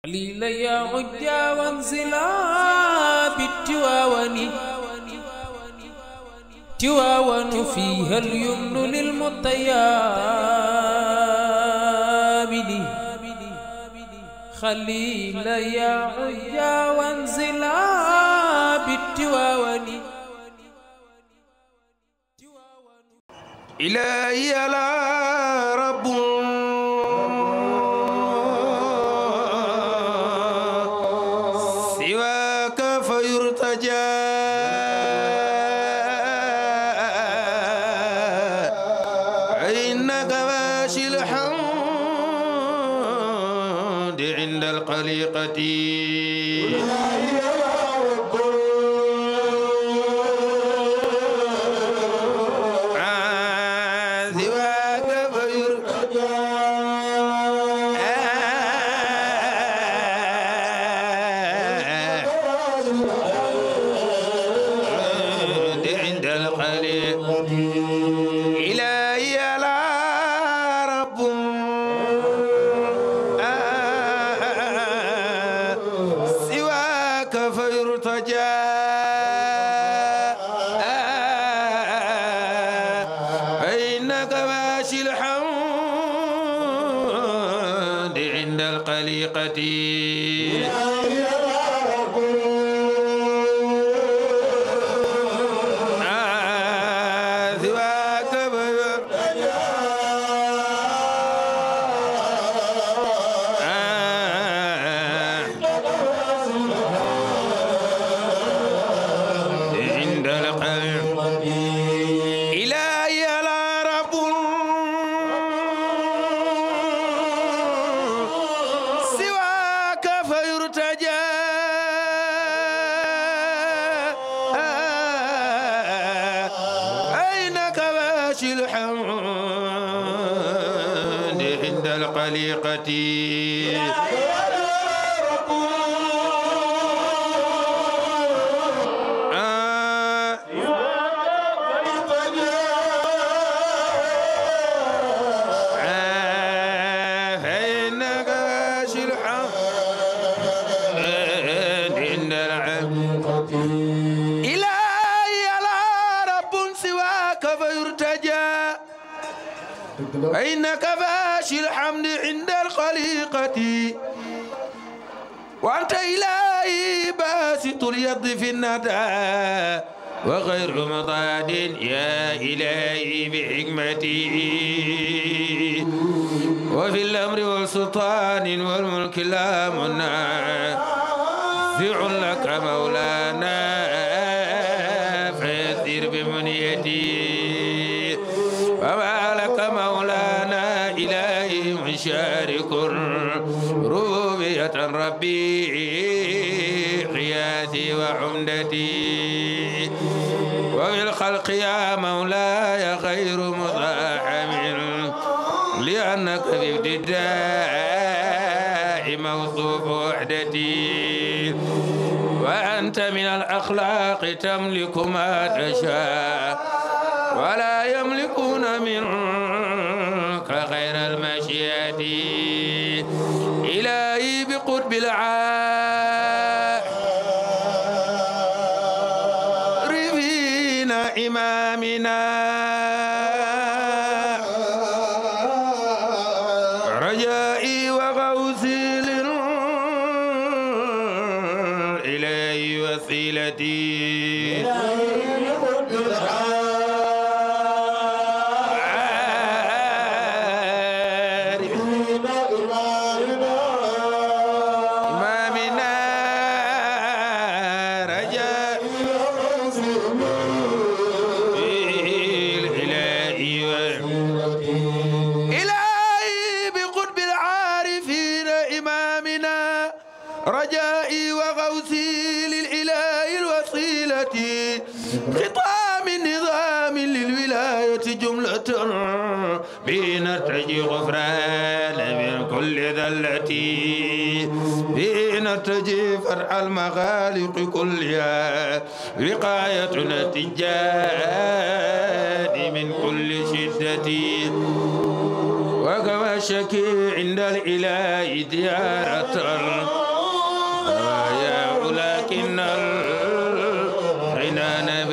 خليل يا عجا وانزلا بالتواون تواون فيها اليمن للمطيابد خليل يا عجا وانزلا بالتواون إلهي لا رب سواك فيرتجى إنك باشي الحمد عند القليقة إنك باشي الحمد عند الخليقة وأنت إلهي باسط اليد في الندى وغير مضاد يا إلهي بحكمتي وفي الأمر والسلطان والملك لا منازع لك مولانا فيسير بمنيتي وما لك مولانا إلهي مشارك ربوبية ربي قياسي وعمدتي وفي الخلق يا مولاي غير مضاحم لأنك في ابتداء موصوف وحدتي وأنت من الأخلاق تملك ما تشاء ولا يملكون منك غير المشيئة إلهي بقرب العارفين إمامنا رجائي وغوثي إلهي وسيلتي رجائي وغوثي للإله الوسيلة خطام النظام للولاية جملة بنرتجي غفران من كل ذلتي بنرتجي فرع المخالق كلها وقايتنا التجاد من كل شدة وكما شكي عند الإله ديارة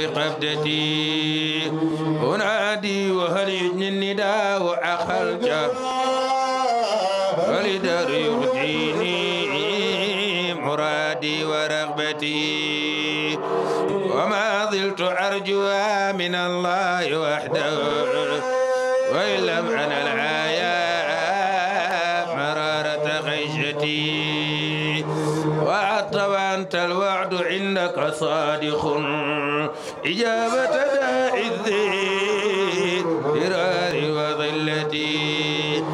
قبضتي أنادي وهل يجني النداء أخرج ولدر يغديني مرادي ورغبتي وما زلت أرجوها من الله وحده وإن لم أنا الآيات مرارة خيشتي وأطلب أنت الوعد عندك صادق إجابة داعي الذرار وظلتي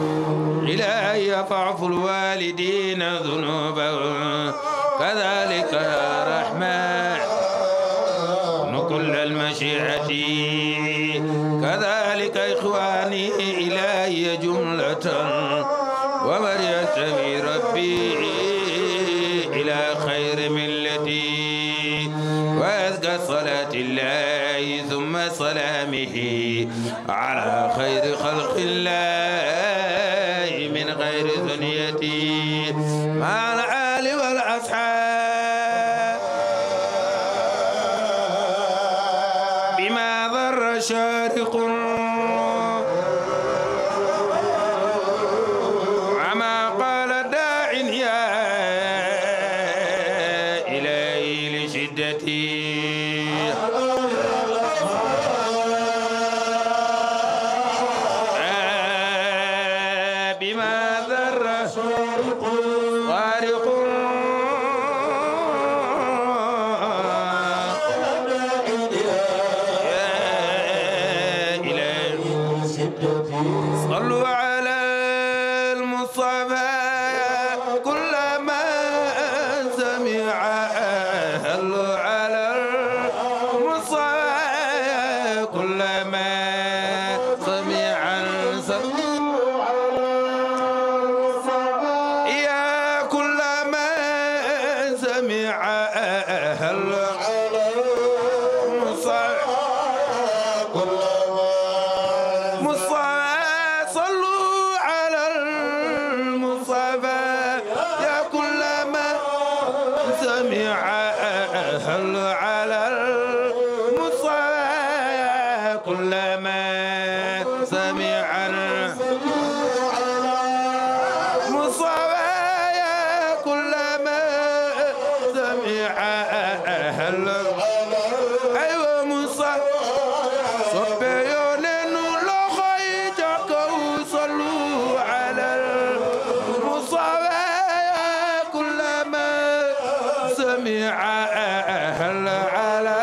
إلهي فاعف الوالدين ذنوبهم كذلك يا رحمن كل المشيئة كذلك إخواني إلهي جملة ومن ينتمي ربي إلى خير ملتي وأزكى صلاة الله ثم سلامه على خير خلق الله من غير ثنيتي مع الآل والأصحاب بما ضر شارق وما قال داع يا إلهي لشدتي بما ضر شارق غارق صلوا على المصطفى كلما سمع صلوا على المصطفى كلما سمع يا كلما سمع هل على المصطفى كلما سمع المصطفى كلما سمع هل أيوة مصطفى صبيون لخيتك وصلوا على المصطفى كلما سمع هل على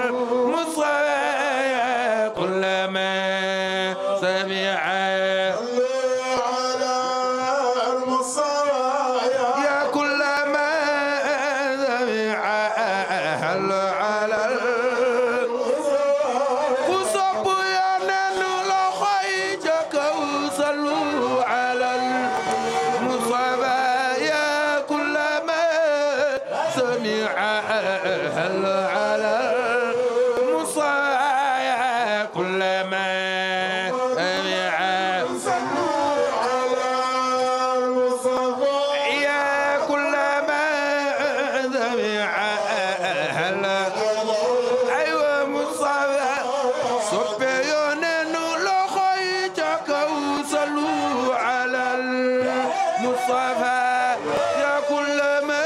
المصطفى كلما سمع يا كلما سمع هل على وصب يا ننو لخيجك وصلوا على المصطفى يا كلما سمع هل على المصطفى كلما سمع يا كلما سمع هل أيوة مصطفى صبيون لخيتك وصلوا على المصطفى يا كلما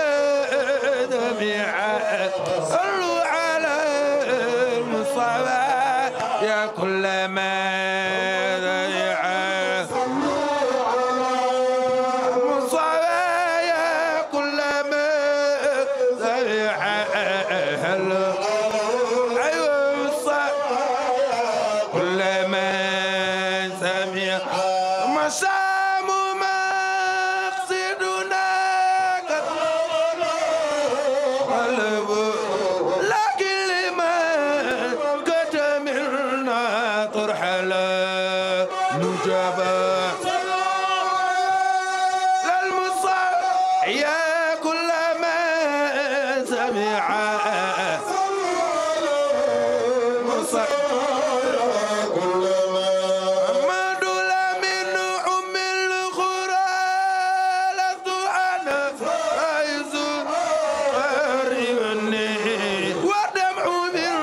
سمع صلوا على المصطفى يا كلما سمع المصطفى يا كلما سمع هل أيوة مصطفى كلما سمع مسام مقصدنا قلب لكن لما كتمرنا ترحل نجابا للمصطفى يا كلما سمع محمد لمن أم القرى لست أنا فايز ودمع من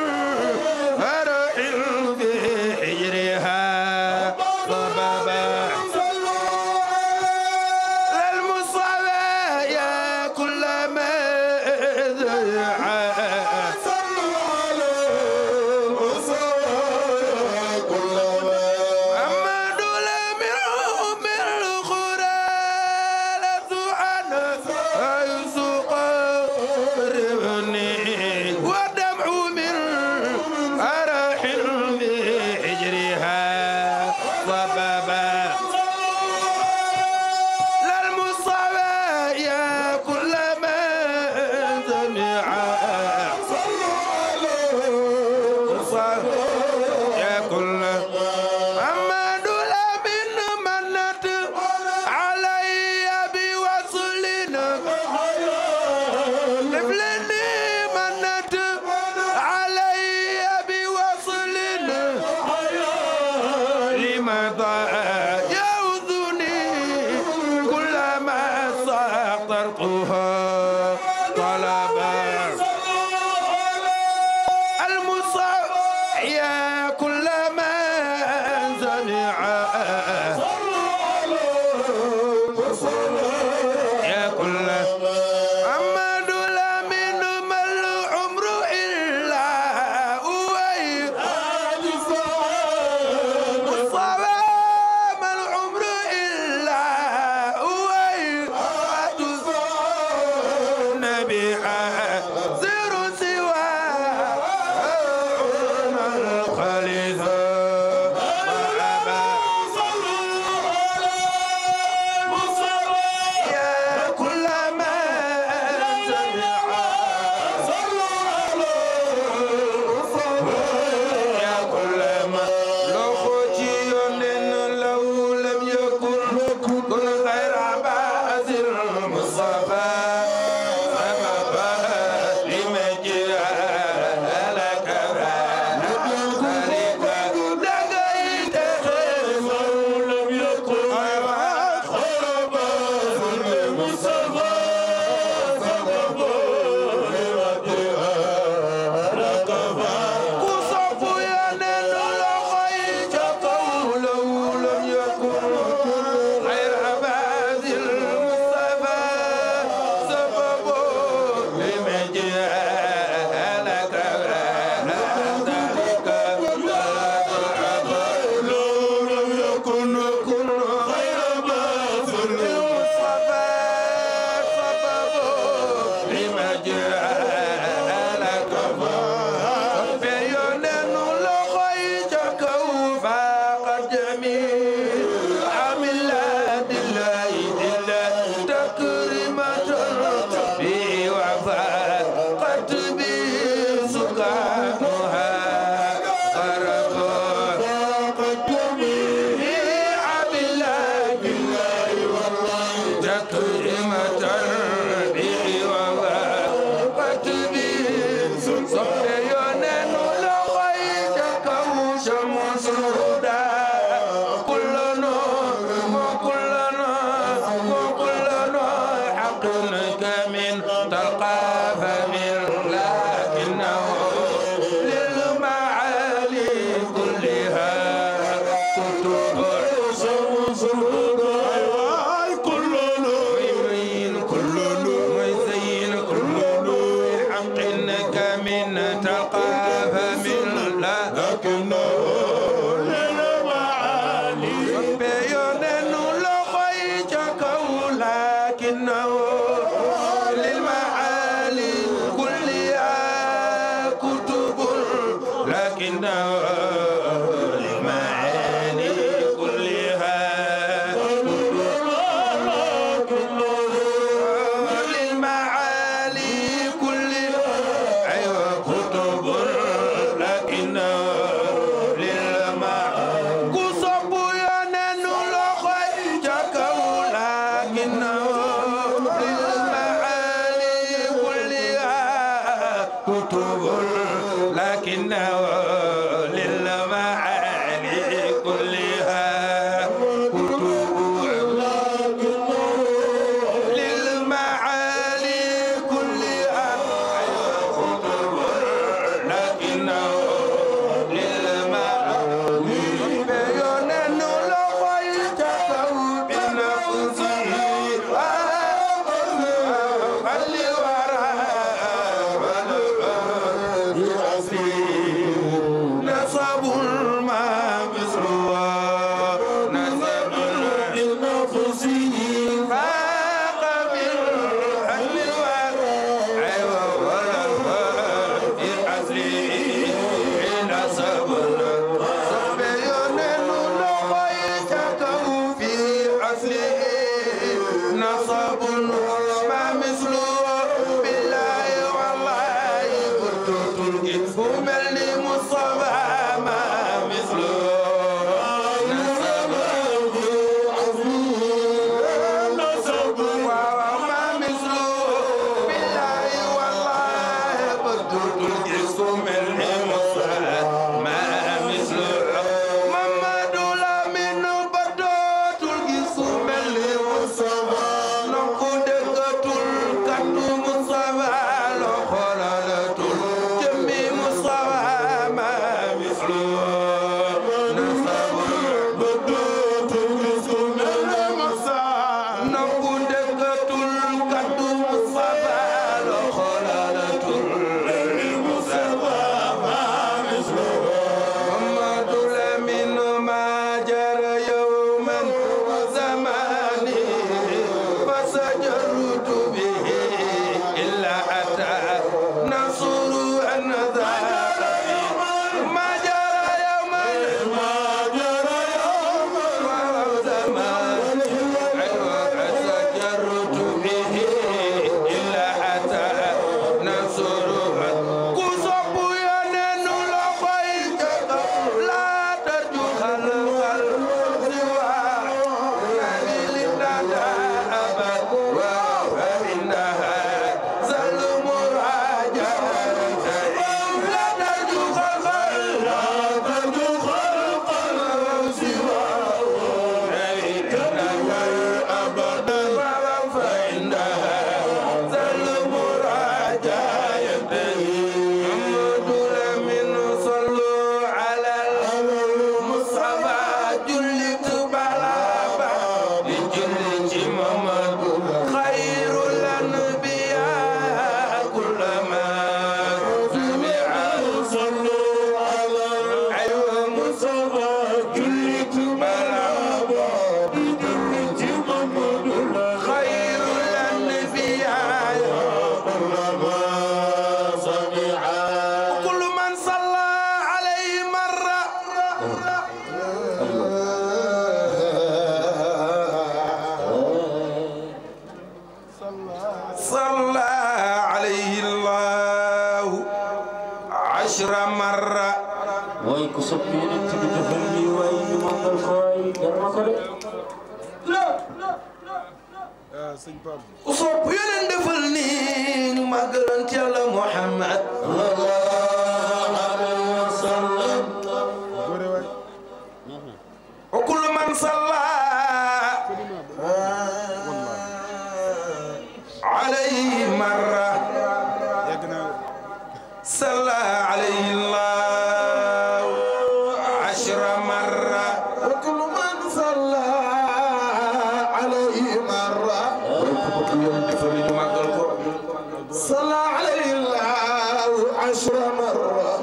صلى عليه الله 10 مرة way ku sopp yonent bi defal lii way ñu màggal ko way jar na ko de ku sopp yonent defal nii ñu màggalan ci Yàlla Muhammad sallallahu alayhi wa sallam wa kullu man salla alayhi marra salla alayhi Allah 10 marra wa kullu man salla alayhi marra صلى عليه الله 10 مرات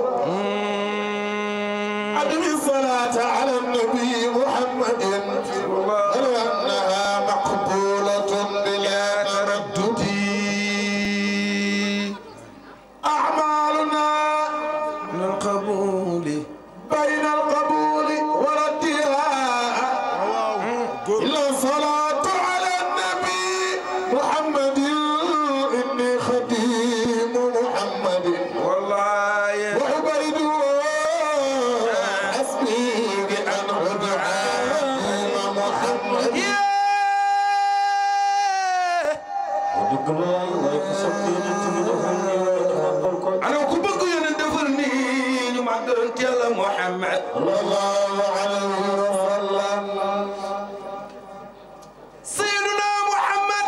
أدم الصلاة على النبي محمد ولو أنها مقبولة بلا تردد أعمالنا من القبول بين القبول وردها إلا الصلاة على النبي محمد خديم محمد والله وعبيد حسبي بأن عدعان محمد أنا كبك يندفلني نمعدل انت يلا محمد صلى الله عليه وسلم سيدنا محمد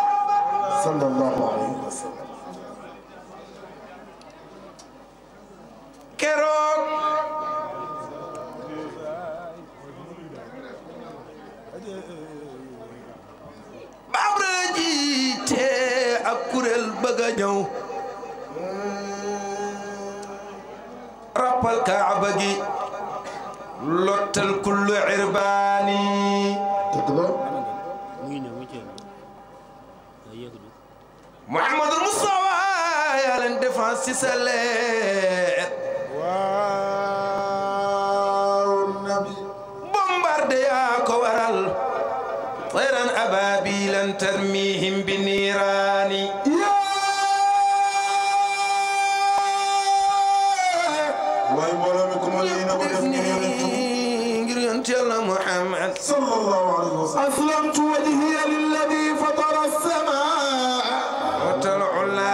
صلى الله عليه وسلم keroog Babra jiite ak kuréel bëgg a ñëw rappal Kaaba gi lottal kullu irbaani Muhammadul Mustafa yaa leen défense ci sa leer bombardé yaa ko waral tayran ababilan tarmihim bi niiraani waay mbooloo mi ku ma lii na ko def ngir yonent Yàlla Muhammad sallallahu alayhi wa sallam aslamtu wajhiya lilladi fatara as-samaa wa al-ula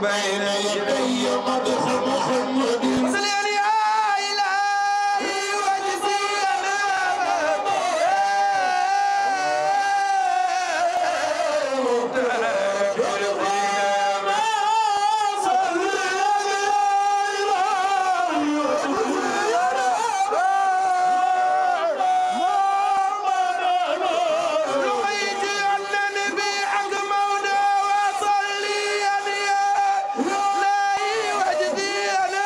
بين يدي مدح محمد وسلم يا إلهي وجزينا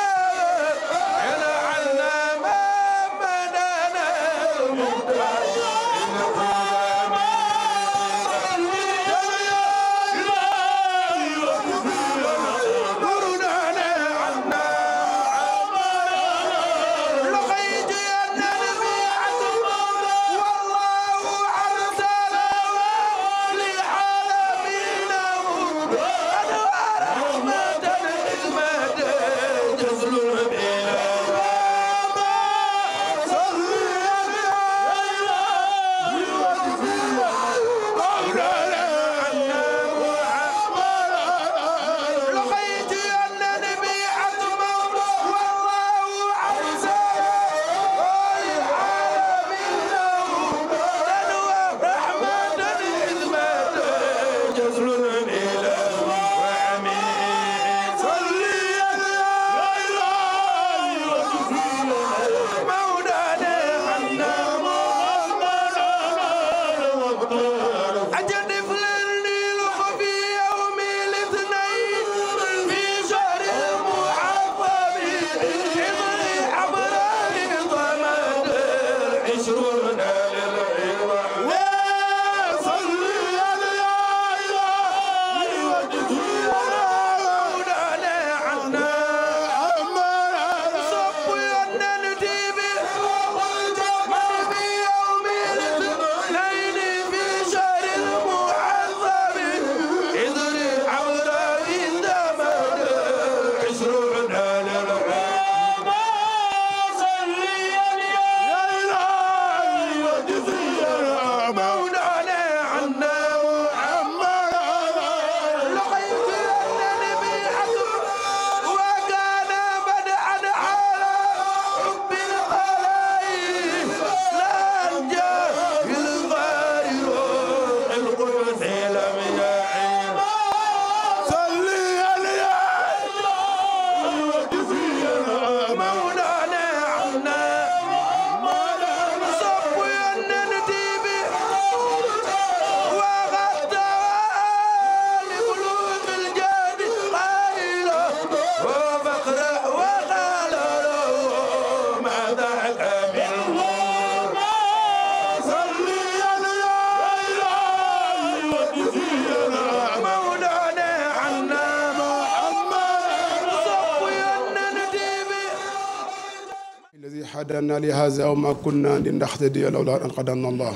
هدانا لهذا وما كنا لنهتدي لولا أن هدانا الله.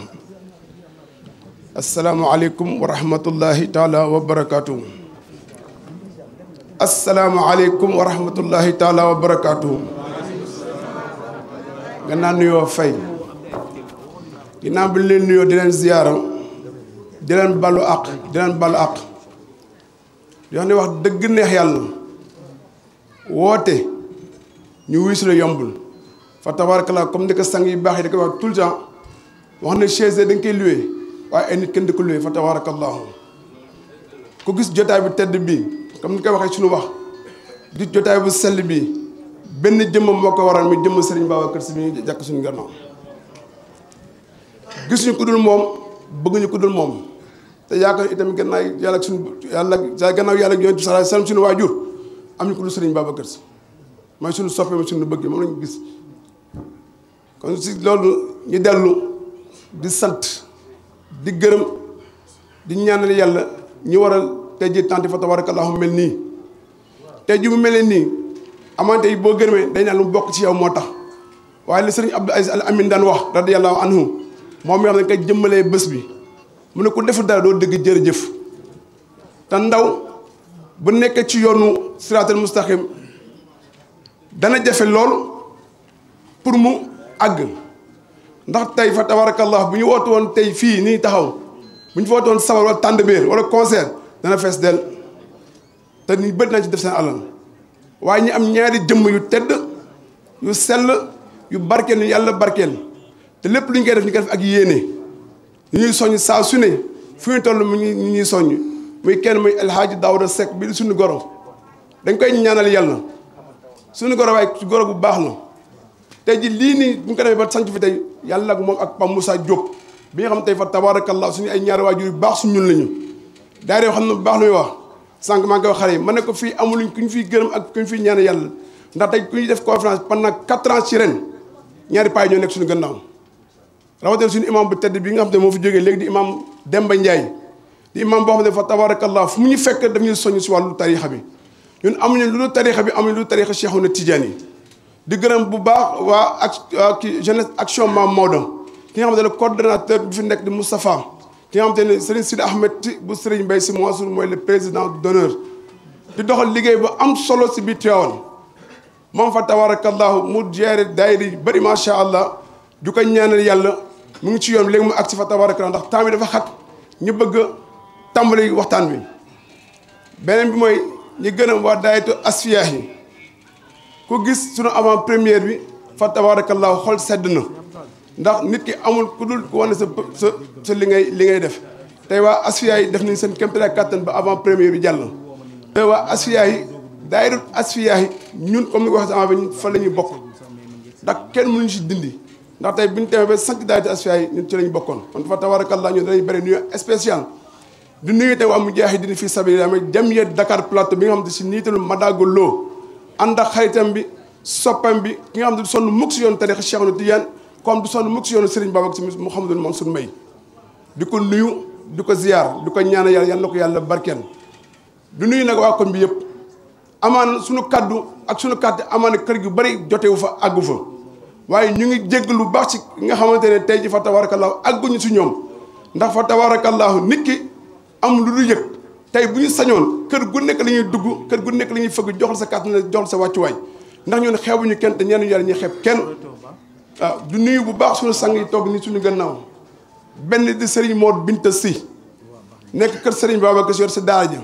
السلام عليكم ورحمة الله تعالى وبركاته. السلام عليكم ورحمة الله تعالى وبركاته. gannaaw nuyoo fay ginnaaw bi leen nuyoo di leen ziyaara di leen balu àq di leen balu àq di wax ne wax dëgg neex yàlla woote ñu wuy si la yombul fa tabarakallah comme ni ko sang yi baax yi da koy wax tout le temps wax ne chaise dañ koy loué waaye ay nit kenn di ko loué fa tabarakallahu ku gis jotaay bu tedd bii comme ni koy waxee suñu wax gis jotaay bu sell bii benn jëmmam moo ko waral mi jëmm Serigne Babacar Sy mi ngi jàkk suñu gannaaw gisuñu ku dul moom bëgguñu ku dul moom te yaakaar itam gannaaw yàlla ak suñu gannaaw yàlla ak yonent bi sallallahu alayhi wasallam suñu waajur am ñu ku dul Serigne Babacar Sy mooy suñu soppe mooy suñu bëgg moom lañu gis kon si loolu ñu dellu di sant di gërëm di ñaanal yàlla ñu waral tey ji tànti fa tabarakallahu mel nii tey ji mu mel nii amante yi boo gërëmee dañ naan lu mu bokk ci yow moo tax waaye li sëriñ Abdou Aziz Al Amin daan wax radiyallahu anhu moom mi xam ne koy jëmmalee bés bi mu ne ku deful dara doo dëgg jërëjëf te ndaw bu nekkee ci yoonu siraatal mustaqim dana jafe lool pour mu àgg ndax tey fa tabarakallah bu ñu woote woon tey fii nii taxaw bu ñu fa woote woon sabar wala tàndbeer wala concert dana fees del te ni bëri nañ ci def seen alal waaye ñu am ñaari jëmm yu tedd yu sell yu barkeel yu yàlla barkeel te lépp lu ñu koy def ñu koy def ak yéene ñu ñuy soññ saa su ne fu ñu toll mu ñu ñuy soññ muy kenn muy El Hadji Daouda Seck bi suñu goro dañ koy ñaanal yàlla suñu goro waaye su goro bu baax la tey ji lii nii bu ñu ko demee ba sanc fi tey yàlla ak moom ak Pape Moussa Diop bi nga xam tey fa tabarakallah suñu ay ñaari waajur yu baax su ñun lañu daara yoo xam ne bu baax lu muy wax sànq maa ngi koy wax xale yi ma ne ko fii amuluñ ku ñu fiy gërëm ak ku ñu fiy ñaan yàlla ndax tey ku ñuy def conférence pendant 4 ans ci ren ñaari paay ñoo nekk suñu gannaaw rawatina suñu imam bu tedd bi nga xam ne moo fi jógee léegi di imam Demba Ndiaye di imam boo xam ne fa tabarakallah fu mu ñu fekk daf ñuy soññ si wàllu tarixa bi ñun amuñu lu dul tarixa bi amuñu lu dul tarixa Cheikhouna Tidiane yi di gërëm bu baax waa ak jeunesse action Mame Maodo ki nga xam ne le coordonnateur bi fi nekk di Moustapha ki nga xamante ne Serigne Sidi Ahmed bu Serigne Mbaye Sy Mansour mooy le président d'honneur di doxal liggéey bu am solo si biir Tivaouane moom fa tabarakallahu mu jeere daayira yi bëri macha allah du ko ñaanal yàlla mu ngi ci yoon léegi mu agsi fa tabarakallahu ndax temps bi dafa xat ñu bëgg a tàmbali waxtaan bi beneen bi mooy ñu gën a waa daayatu asfiya yi ku gis sunu avant première bi fa tabarakallahu xol sedd na ndax nit ki amul ku dul ku wane sa li ngay def tey waa asfiya yi def nañ seen kéemtalaay kàttan ba avant première bi jàll tey waa asfiya yi daayirut asfiya yi ñun comme ni ko waxee avant bi ñun fa la ñuy bokk ndax kenn mënuñu si dindi ndax tey bu ñu demee ba 5 daayirut asfiya yi ñun ci la ñu bokkoon kon fa tabarakallah ñun danañ bëri nuyu spécial di nuyu tey waa mujaahidiin fii sabilillah mooy jamiyat Dakar Plateau bi nga xam ne si niitalu Madago Lo ànd ak xaritam bi soppam bi ki nga xam ne du sonn mukk si yoon tarixa Cheikhouna Tidiane comme du sonn mukk si yoonu Serigne Babacar Sy Mouhamadou Mansour Mbaye di ko nuyu di ko ziyaar di ko ñaanal yàlla yal na ko yàlla barkeel du nuyu nag waa koñ bi yëpp amaan suñu kaddu ak suñu kàddu amaan kër gi bëri jotewu fa àggu fa waaye ñu ngi jégg lu baax ci nga xamante ne tey ji fa tabarakallahu àgguñu si ñoom ndax fa tabarakallahu nit ki am lu du yëg tey bu ñu sañoon kër gu nekk la ñuy dugg kër gu nekk la ñuy fëgg joxal sa kàddu na joxal sa wàccuwaay ndax ñun xeebuñu kenn te ñenn yàlla ñuy xeeb kenn waaw du nuyu bu baax suñu sang yi toog ni suñu gannaaw benn di Serigne Mor Binta Sy nekk kër Serigne Babacar Sy yor sa daara ja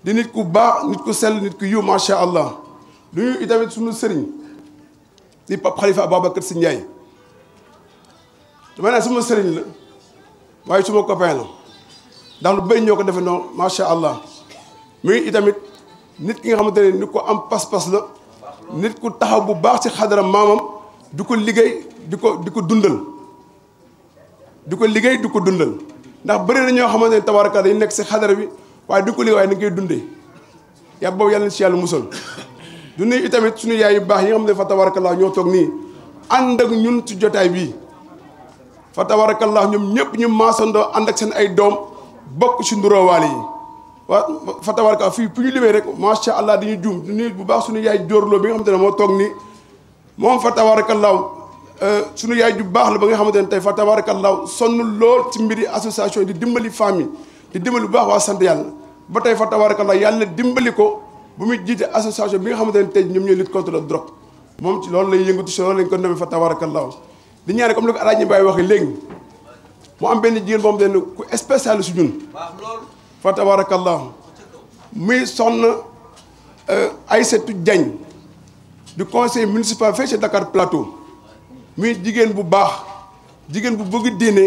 di nit ku baax nit ku sell nit ku yiw macha allah du nuyu itamit suñu Serigne di Pape Khalifa Babacar Sy Ndiaye dama ne suma Serigne la waaye suma copain la ndax lu bëri ñoo ko defee noonu macha allah muy itamit nit ki nga xamante ne nit ko am pas-pas la nit ku taxaw bu baax ci xadara maamam di ko liggéey di ko dundal di ko liggéey di ko dundal ndax bëri na ñoo xamante ne tabaraka dañu nekk si xadara bi waaye di ko liggéey waaye ni koy dundee yàlla boobu yàlla na si yàlla musal du nuyu itamit suñu yaay yu baax yi nga xam ne fa tabarakallah ñoo toog nii ànd ak ñun ci jotaay bii fa tabarakallah ñoom ñëpp ñu maasandoo ànd ak seen ay doom bokk ci nduróowaale yi waaw fa tabarakallah fii pu ñu limee rek macha allah dañuy juum du nuyu bu baax suñu yaay jóorloo bi nga xam ne moo toog nii moom fa tabaarakallaahu sunu yaay ju baax la ba nga xamante ne tey fa tabaarakallaahu sonn lool ci mbiri association di dimbali famille di dimbali bu baax waa sant yàlla ba tey fa tabaarakallaahu yàlla dimbali ko bu muy jiite association bi nga xamante ne tey ñoom ñooy lutte contre la drogue moom ci loolu lay yëngatu si loolu lañ ko demee fa tabaarakallaahu di ñaane comme ni ko Alaaji Mbaye waxee léegi mu am benn jigéen boo xamante ne ku spécial si ñun fa tabaarakallaahu muy soxna Aïssatou Diagne du conseil municipal fii ci Dakar Plateau muy jigéen bu baax jigéen bu bëgg diine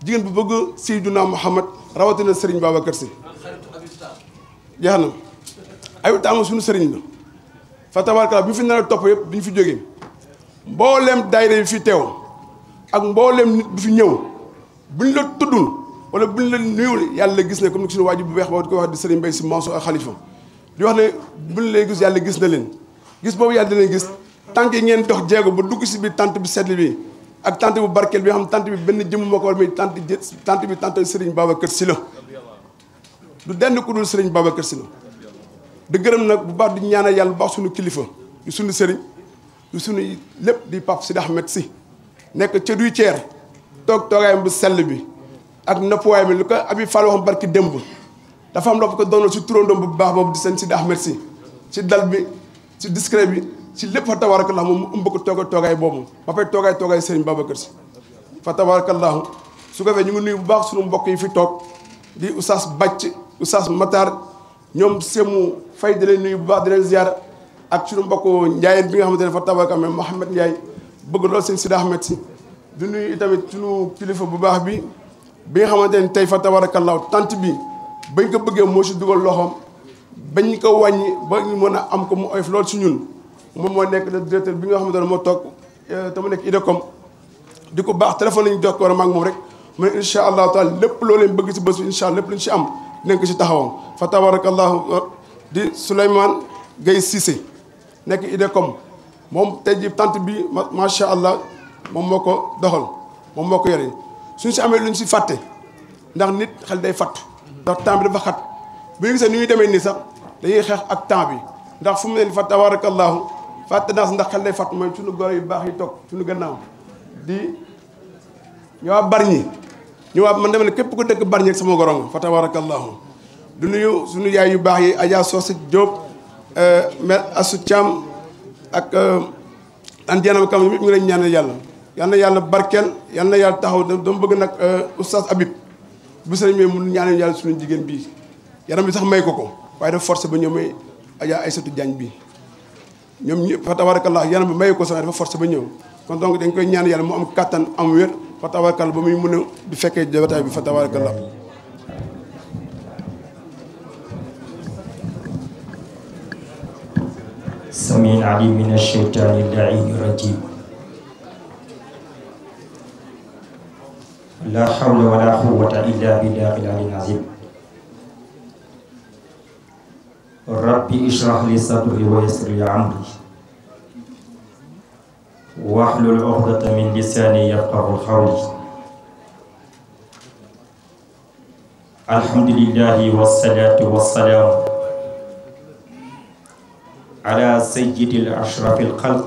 jigéen bu bëgg Seydina Muhammad rawatina Serigne Babacar Sy jeex na ay tànga suñu sëriñ la fa tabarakallah bi fi nar a topp yëpp bi ñu fi jógee mbooleem daayira yi fi teew ak mbooleem nit bi fi ñëw buñ la tuddul wala buñ la nuyul yàlla gis ne comme ni suñu waajur bu weex ba di ko wax di Serigne Mbaye Sy Mansour ak xalifa di wax ne buñ lay gis yàlla gis na leen gis boobu yàlla dina gis tànk yi ngeen dox jéego ba dugg si biir tànt bi seetli bi ak tànt bu barkeel bi nga xam tànt bi benn jëmm moo ko war muy tànt bi tànt Serigne Babacar Sy la du denn ku dul Serigne Babacar Sy la di gërëm nag bu baax di ñaanal yàlla bu baax suñu kilifa du suñu sëriñ du suñu lépp di Pape Sidi Ahmed Sy nekk ca duy ceer toog toogaayam bu sell bi ak nëppuwaay bi lu ko Abi Fall waxam barki démb dafa am loo ko doonal si turandoom bu baax boobu di seen Sidi Ahmed Sy si dal bi si discret bi si lépp fa tabarakallah moom mu ëmb ko toogaay boobu ba fay toogaay Serigne Babacar Sy fa tabarakallah su ko fee ñu ngi nuyu bu baax suñu mbokk yi fi toog di Oustaz Bàcc Oustaz Matar ñoom semu fay di leen nuyu bu baax di leen ziar ak suñu mbokk njaayeen bi nga xamante ne fa tabarakallah Mouhamed Ndiaye bëgg loolu seen Sidi Ahmed Sy di nuyu itamit suñu kilifa bu baax bi nga xamante ne tey fa tabarakallah tant bi bañ ko bëggee moo si dugal loxoom bañ ko wàññi ba ñu mën a am ko mu oyof lool si ñun moom moo nekk le directeur bi nga xamante ne moo toog te mu nekk IDECOM di ko baax téléphone la ñu jox ko war a maag moom rek mu ne incha allahu taala lépp loo leen bëgg si bés bi incha allah lépp lu ñu si am dinañ ko si taxawam fa tabarakallahu di Souleymane Gueye Cissé nekk IDECOM moom tey jii tant bi macha allah moom moo ko doxal moom moo ko yore suñ si amee lu ñu si fàtte ndax nit xel day fàttu ndax temps bi dafa xat bu ñu gisee ni ñuy demee nii sax dañuy xeex ak temps bi ndax fu mu ne nii fa tabarakallahu fàtte naa ndax xel day fàtt mooy suñu góor yu baax yi toog suñu gannaaw di ñëwaat Bargny ñëwaat man dama ne képp ku dëkk Bargny ak sama gorom fa tabarakallahu du nuyu suñu yaay yu baax yi Adja Socé Diop mère Assou Thiam ak an jeenam kam ñu ngi leen ñaanal yàlla yal na yàlla barkeel yal na yàlla taxaw dama bëgg nag Oustaz Habib bu sëriñ bi mun ñaanal yàlla suñu jigéen bii yaram bi sax may ko waaye dafa forcé ba ñëw may Adja Aïssatou Diagne bii ñoom ñëpp fa tabarakallah yaram bi may ko sax dafa forcé ba ñëw kon donc dañ koy ñaan yàlla mu am kattan am wér fa tabarakallah ba muy mën a di fekkee jabataay bi fa tabarakallah سميع عليم من الشيطان اللعين الرجيم لا حول ولا قوة إلا بالله العلي العظيم ربي اشرح لي صدري ويسر لي أمري واحلل عقدة من لساني يفقهوا قولي الحمد لله والصلاة والسلام على سيد الأشرف الخلق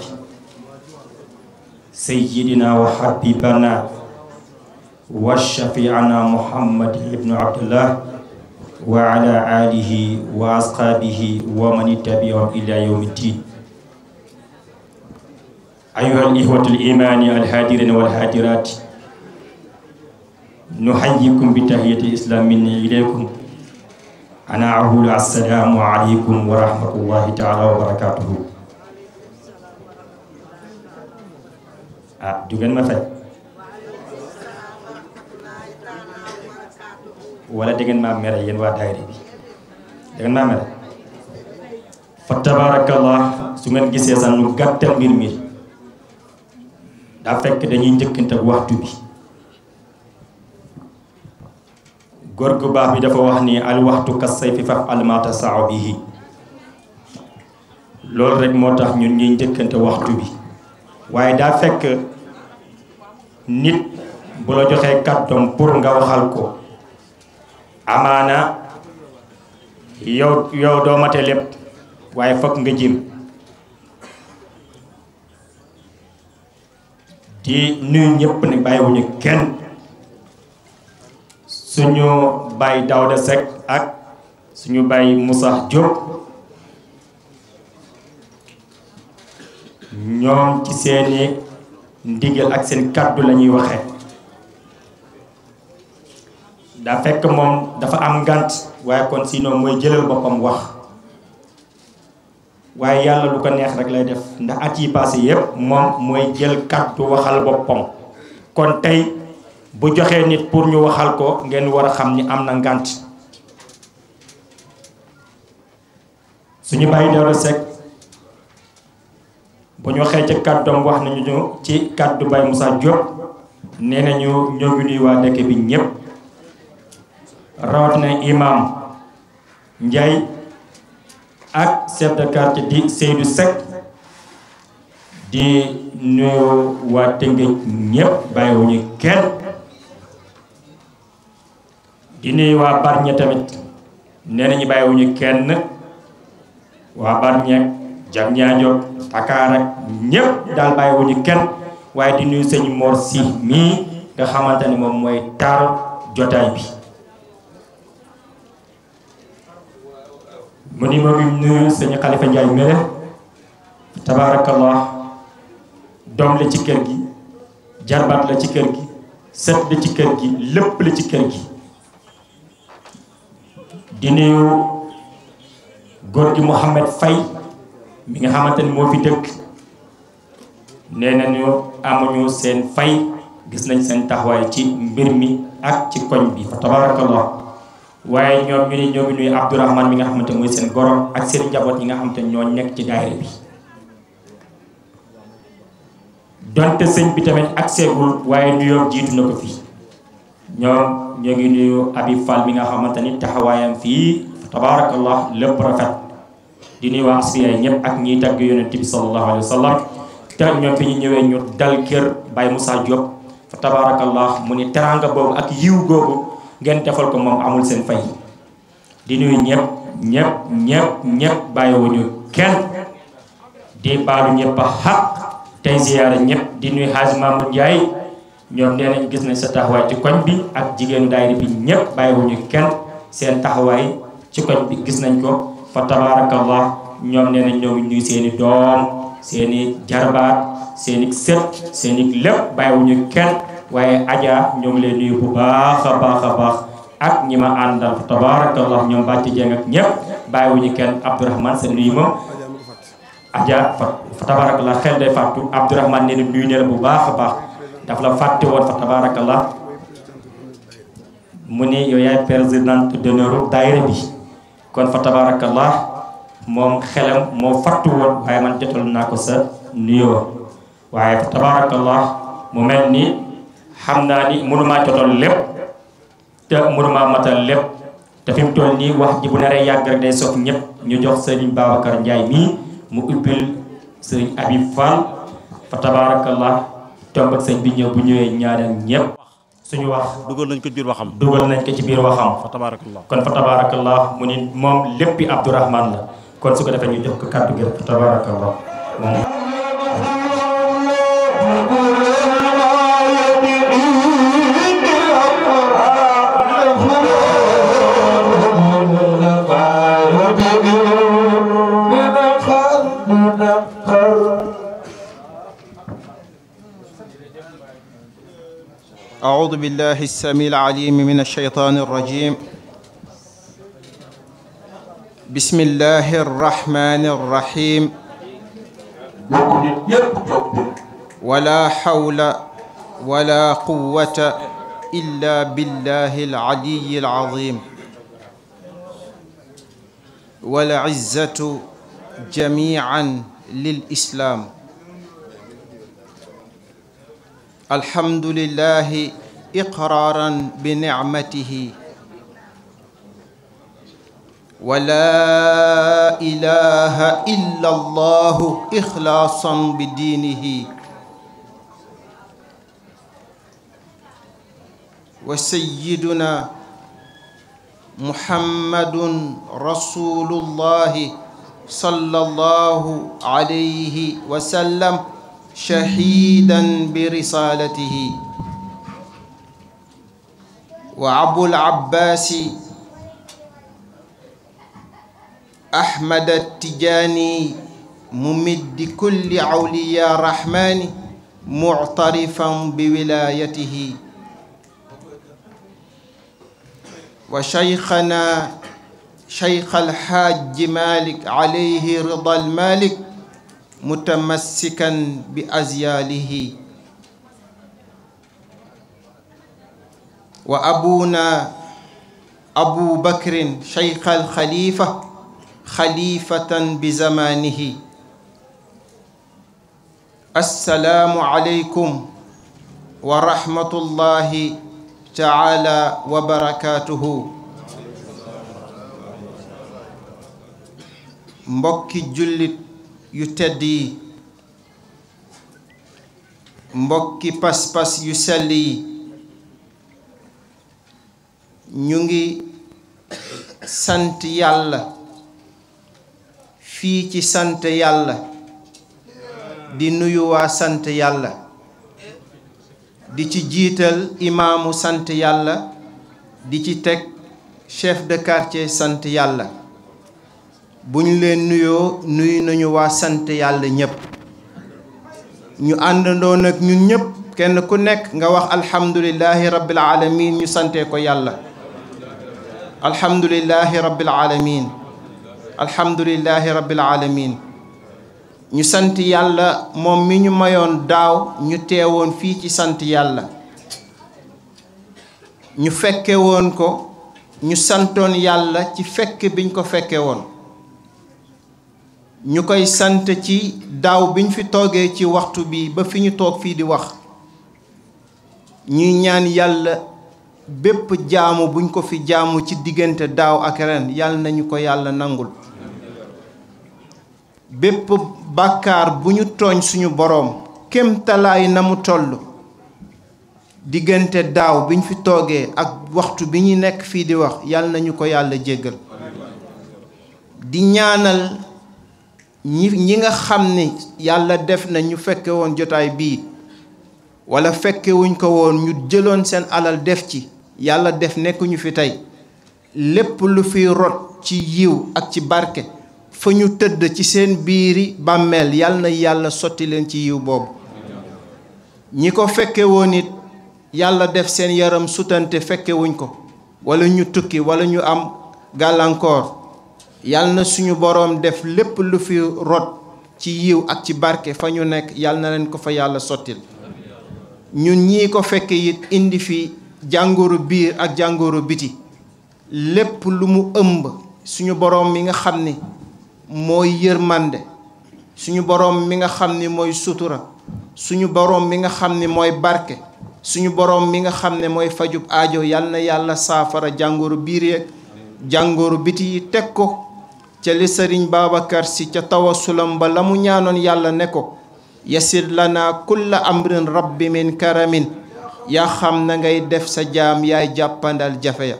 سيدنا وحبيبنا وشفيعنا محمد بن عبد الله وعلى آله وأصحابه ومن تبعهم إلى يوم الدين أيها الإخوة الإيمان الهادرين والهادرات نحييكم بتحية الإسلام مني إليكم أنا أقول السلام عليكم ورحمة الله تعالى وبركاته دوغن ما فاي ولا دغن ما مر يين وا دايري بي دغن ما مر فتبارك الله su ngeen gisee sax nu gàttal mbir mi daa fekk dañuy njëkkante waxtu bi góor gu baax bi dafa wax ni al waxtu kas sayfi faf almata saa bihi loolu rek moo tax ñun ñuy njëkkante waxtu bi waaye daa fekk nit bu la joxee kàddoom pour nga waxal ko amaana yow doo mate lépp waaye fokk nga jëm di nuyu ñëpp ne bàyyiwuñu kenn suñu Baye Daouda Seck ak suñu Baye Moussa Diop ñoom ci seeni ndigal ak seen kàddu la ñuy waxee daa fekk moom dafa am ngànt waaye kon sinon mooy jëlal boppam wax waaye yàlla lu ko neex rek lay def ndax at yi passé yépp moom mooy jël kàddu waxal boppam kon tey bu joxee nit pour ñu waxal ko ngeen war a xam ni am na ngànt suñu Baye Daouda Seck bu ñu waxee ci kàddoom wax nañu ñu ci kàddu Baye Moussa Diop nee nañu ñoo ngi nuyu waa dëkk bi ñépp rawatina imam Ndiaye ak chef de quartier di Seydou Seck di nuyu waa Tëngéej ñépp bàyyiwuñu kenn di nuyu waa Bargny tamit nee nañu bàyyiwuñu kenn waa Bargny Diamniadio Dakar ak ñépp daal bàyyiwuñu kenn waaye di nuyu sëñ Mor Si mii nga xamante ni moom mooy taal jotaay bi mu ni moo ngi nuyu sëñ Xalifa Njaay mele tabaarakallah doom la ci kër gi jarbaat la ci kër gi sët la ci kër gi lépp la ci kër gi di nuyu góor gi Mouhamed Faye mi nga xamante ni moo fi dëkk nee nañu amuñu seen fay gis nañ seen taxawaay ci mbir mi ak ci koñ bi fa tabaarakallah waaye ñoom ñu ni ñoo ngi nuyu Abdourahmane mi nga xamante mooy seen goro ak seen njaboot yi nga xamante ñoo nekk ci daayira bi donte sëñ bi tamit ak seegul waaye nuyoo jiitu na ko fi ñoom ñoo ngi nuyu Habib Fall mi nga xamante ni taxawaayam fii tabaarakallah lépp rafet di nuyu waa asfiya ñëpp ak ñiy tagg yonent bi sallallahu alayhi wa sallam te ñoom fi ñu ñëwee ñu dal kër Baye Moussa Diop fa tabaarakallah mu ni teranga boobu ak yiw googu ngeen defal ko moom amul seen fay di nuyu ñëpp bàyyiwuñu kenn di baalu ñëpp a xaq tey ziyaara ñëpp di nuyu Hadj Mamadou Ndiaye ñoom nee nañ gis nañ sa taxawaay ci koñ bi ak jigéenu daayira bi ñëpp bàyyiwuñu kenn seen taxawaay ci koñ bi gis nañ ko fa tabaarakallah ñoom nee nañ ñoo ngi nuyu seeni doom seeni jarbaat seeni sët seeni lépp bàyyiwuñu kenn waaye Adja ñoo ngi leen nuyu bu baax a baax ak ñi ma àndal fa tabaarakallah ñoom bàcc jeng ak ñëpp bàyyiwuñu kenn Abdourahmane sa nuyu moom Adja fa tabaarakallah xel day fàttu Abdourahmane nee na nuyu ne la bu baax a baax daf la fàtte woon fa tabaarakallah mu ni yow yaay présidente d'honneur daayira bi kon fa tabaarakallah moom xelam moo fàttu woon waaye man jotal naa ko sa nuyoo waaye fa tabaarakallah mu mel ni xam naa ni mënumaa jotal lépp te mënumaa matal lépp te fi mu toll nii wax ji bu naree yàgg rek day sof ñëpp ñu jox sëriñ Babacar Ndiaye mii mu ubbil sëriñ Habib Fall fa tabaarakallah tomb ak sëñ bi ñëw bu ñëwee ñaanal ñëpp suñu wax dugal nañ ko ci biir waxam ci biir waxam fa tabaarakallah kon fa tabaarakallah mu ni moom léppi Abdourahmane la kon su ko defee ñu jox ko kàddu gi fa tabaarakallah أعوذ بالله السميع العليم من الشيطان الرجيم بسم الله الرحمن الرحيم ولا حول ولا قوة إلا بالله العلي العظيم والعزة جميعا للإسلام الحمد لله إقرارا بنعمته ولا إله إلا الله إخلاصا بدينه وسيدنا محمد رسول الله صلى الله عليه وسلم شهيدا برسالته وأبو العباس أحمد التجاني ممد كل أولياء الرحمن معترفا بولايته وشيخنا شيخ الحاج مالك عليه رضا المالك متمسكا بأزياله وأبونا أبو بكر شيخ الخليفة خليفة بزمانه. السلام عليكم ورحمة الله تعالى وبركاته. mbokki jullit yu tedd yi, mbokki pas-pas yu sell yi, ñu ngi sant yàlla fii ci sant yàlla, di nuyu waa sant yàlla, di ci jiital imaamu sant yàlla, di ci teg chef de quartier sant yàlla. bu ñu leen nuyoo nuyu nañu waa sant yàlla ñépp, ñu àndandoo nag ñun ñépp kenn ku nekk nga wax alhamdulillahi rabbil alamin, ñu sante ko yàlla. alhamdulillahi rabbil alamin, alhamdulillahi rabbil alamin. ñu sant yàlla moom mi ñu mayoon daaw ñu teewoon fii ci sant yàlla, ñu fekke woon ko, ñu santoon yàlla ci fekke biñ ko fekke woon. ñu koy sant ci daaw biñ fi toogee ci waxtu bi ba fi ñu toog fii di wax, ñuy ñaan yàlla bépp jaamu buñ ko fi jaamu ci diggante daaw ak ren yàlla nañu ko yàlla nangul. bépp bàkkaar bu ñu tooñ suñu boroom kémtalaay na mu toll diggante daaw biñ fi toogee ak waxtu bi ñu nekk fii di wax yàlla nañu ko yàlla jéggal. di ñaanal ñi nga xam ni yàlla def na ñu fekke woon jotaay bii wala fekke wuñ ko woon ñu jëloon seen alal def ci, yàlla def nekkuñu fi tey, lépp lu fi rot ci yiw ak ci barke fa ñu tëdd ci seen biiri bàmmeel yàlla na yàlla sotti leen ci yiw boobu. ñi ko fekke woon it yàlla def seen yaram sutante fekke wuñ ko wala ñu tukki wala ñu am gàllankoor, yàlla na suñu boroom def lépp lu fi rot ci yiw ak ci barke fa ñu nekk yàlla na leen ko fa yàlla sottil. ñun ñii ko fekke it indi fi jàngoro biir ak jàngoro biti, lépp lu mu ëmb suñu boroom mi nga xam ni mooy yërmande, suñu boroom mi nga xam ni mooy sutura, suñu boroom mi nga xam ni mooy barke, suñu boroom mi nga xam ne mooy fajub aajo, yàlla na yàlla saafara jàngoro biir yeeg jàngoro biti yi teg ko ca li Sëriñ Babacar Si ca tawasulam ba la mu ñaanoon yàlla ne ko yasir lana kulla amrin rabbi min karamin, yaa xam na ngay def sa jaam yaay jàppandal jafe ya.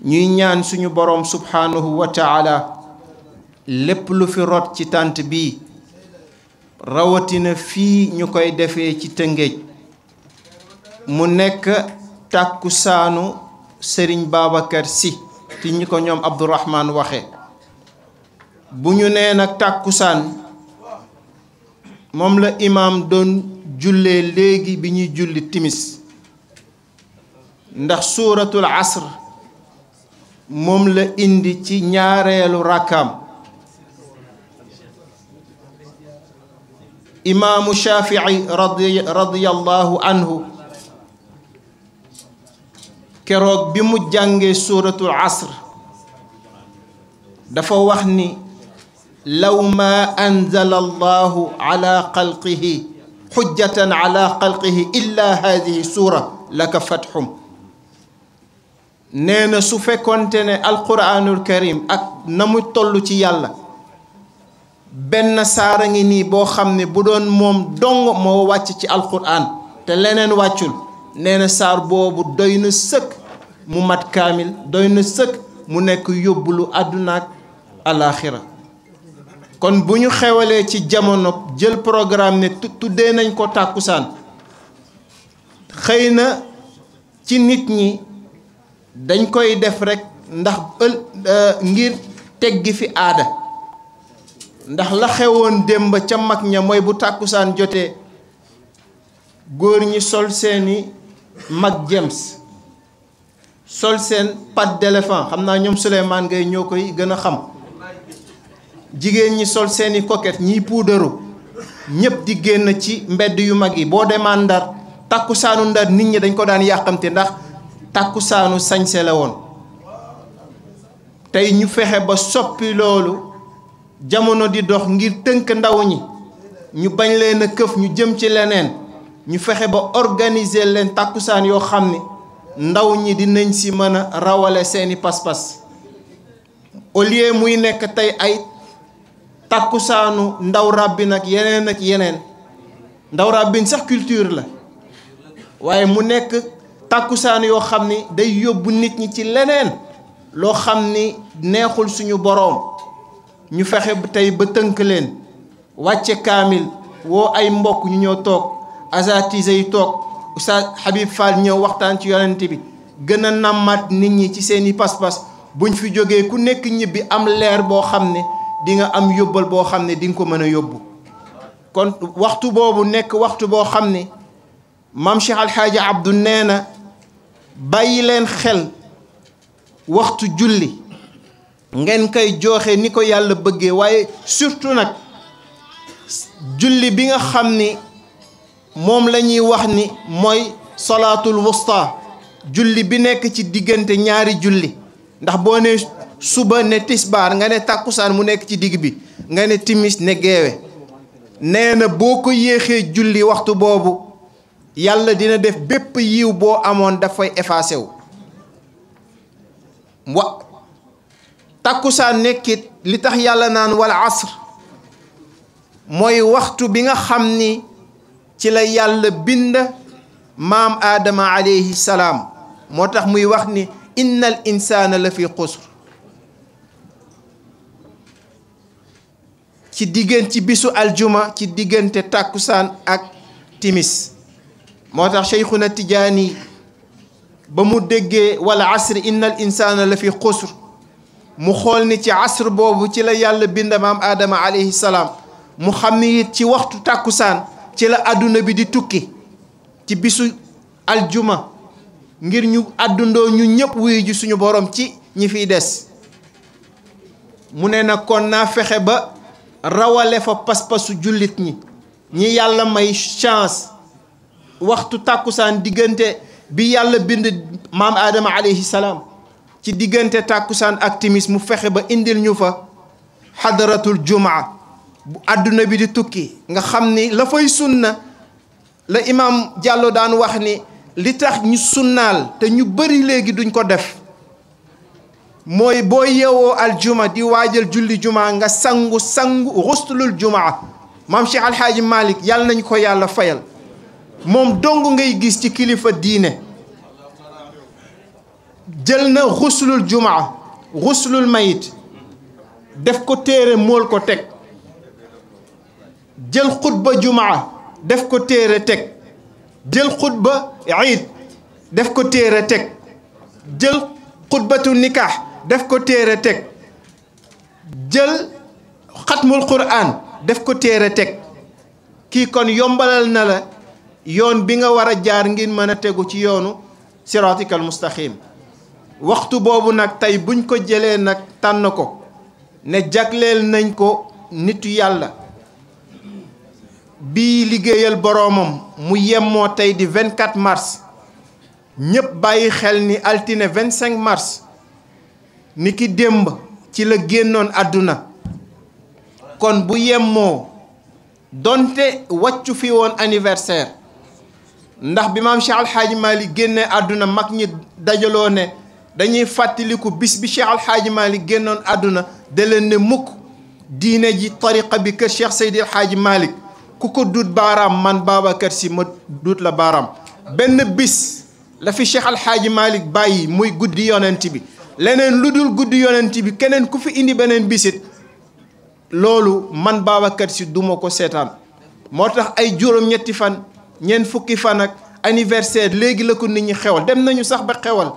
ñuy ñaan suñu boroom subhanahu wa taala lépp lu fi rot ci tànt bii, rawatina fii ñu koy defee ci Tëngéej, mu nekk tàkkusaanu Sëriñ Babacar Si ti ñi ko ñoom Abdourahman waxe. bu ñu nee nag tàkkusaan moom la imaam doon jullee léegi bi ñuy julli timis, ndax suuratul asr moom la indi ci ñaareelu rakkaam. imaamu Shafii radiyallahu anhu keroog bi mu jàngee suuratul asr dafa wax ni law ma anzala allahu ala xalqihi xujjatan ala xalqihi illa hadihi suura laka fatxum. nee na su fekkonte ne alquranul karim ak na mu toll ci yàlla benn saara ngi nii boo xam ne bu doon moom dong moo wàcc ci alquran te leneen wàccul, nee na saar boobu doy na sëkk mu mat kaamil, doy na sëkk mu nekk yóbbulu àdduna ak alaaxira. kon bu ñu xewalee ci jamono jël programme ne tuddee nañ ko tàkkusaan xëy na ci nit ñi dañ koy def rekk ndax ngir teggi fi aada ndax la xewoon démb ca mag ña mooy bu tàkkusaan jotee góor ñi sol seeni mag jems sol seen patte d'éléphant xam naa ñoom Souleymane ngay ñoo koy gën a xam jigéen ñi sol seeni coquette ñiy puudaru ñépp di génn ci mbedd yu mag yi boo demaan Ndar tàkkusaanu Ndar nit ñi dañ ko daan yàqamte ndax tàkkusaanu sañse la woon tey ñu fexe ba soppi loolu jamono di dox ngir tënk ndaw ñi ñu bañ leen a këf ñu jëm ci leneen ñu fexe ba organiser leen tàkkusaan yoo xam ni ndaw ñi dinañ si mën a rawale seeni pas-pas au lieu muy nekk tey ay tàkkusaanu ndaw ràbbin ak yeneen ndaw ràbbin sax culture la waaye mu nekk tàkkusaan yoo xam ni day yóbbu nit ñi ci leneen loo xam ni neexul suñu boroom ñu fexe tey ba tënk leen wàcce kaamil woo ay mbokk ñu ñëw toog asatise yi toog Oustaz Habib Fall ñëw waxtaan ci yonent bi gën a nàmmaat nit ñi ci seeni pas-pas buñ fi jógee ku nekk ñibbi am leer boo xam ne di nga am yóbbal boo xam ne di nga ko mën a yóbbu kon waxtu boobu nekk waxtu boo xam ne maam Cheikh Alxaaji Abdou nee na bàyyi leen xel waxtu julli ngeen koy joxe ni ko yàlla bëggee waaye surtout nag julli bi nga xam ni moom la ñuy wax ni mooy salaatul wusta julli bi nekk ci diggante ñaari julli ndax boo ne suba ne tisbaar nga ne tàkkusaan mu nekk ci digg bi nga ne timis ne geewe nee na boo ko yéexee julli waxtu boobu yàlla dina def bépp yiw boo amoon dafay effacé wu tàkkusaan nekkit li tax yàlla naan wal asr mooy waxtu bi nga xam ni ci la yàlla bind maam aadama alayhi salaam moo tax muy wax ni innal insaana la fi xusr ci bisu aljuma ci diggante tàkkusaan ak timis moo tax Cheikhuna Tijaani ba mu déggee wala asr innal insaana la fi xusr mu xool ni ci asr boobu ci la yàlla bind maam aadama alayhi salaam mu xam ni it ci waxtu tàkkusaan ci la àdduna bi di tukki ci bisu aljuma ngir ñu àddundoo ñu ñëpp wuyu ji suñu borom ci ñi fiy des mu ne nag kon naa fexe ba rawale fa pas-pasu jullit ñi yàlla may chance waxtu tàkkusaan diggante bi yàlla bind maam aadama alayhi salaam ci diggante tàkkusaan ak timis mu fexe ba indil ñu fa xadaratul jumaa bu àdduna bi di tukki nga xam ni la fay sunna la imam Diallo daan wax ni li tax ñu sunnaal te ñu bari léegi duñ ko def mooy boo yeewoo aljuma di waajal julli jumaa nga sangu xuslul jumaa maam Cheikh Alhaaji Malick yàlla nañ ko yàlla fayal moom dong ngay gis ci kilifa diine jël na xuslul jumaa xuslul mayit def ko téere mool ko teg jël xutba jumaa def ko téere teg jël xutba iid def ko téere teg jël xutbatu nikaax def ko téere teg jël xatmul quraan def ko téere teg kii kon yombalal na la yoon bi nga war a jaar ngir mën a tegu ci yoonu siraatikal mustaqim waxtu boobu nag tey buñ ko jëlee nag tànn ko ne jagleel nañ ko nitu yàlla bii liggéeyal boroomam mu yemmoo tey di 24 mars ñépp bàyyi xel ni altine 25 mars ni ki démb ci la génnoon àdduna kon bu yemmoo donte wàccu fi woon anniversaire ndax bi maam Cheikh Alhaaji Malick génne àdduna mag ñi dajaloo ne dañuy fàttaliku bis bi Cheikh Alhaaji Malick génnoon àdduna da leen ne mukk diine ji tariqa bi kër Cheikh Seydi Alhaaji Malick ku ko duut baaraam man Babacar Sy ma duut la baaraam benn bis la fi Cheikh Alhaaji Malick bàyyi muy guddi yonent bi leneen lu dul guddi yonent bi keneen ku fi indi beneen bisit loolu man Babacar Sy duma ko seetaan moo tax ay juróom-ñetti fan ñeent fukki fan ak anniversaire léegi la ko nit ñi xewal dem nañu sax ba xewal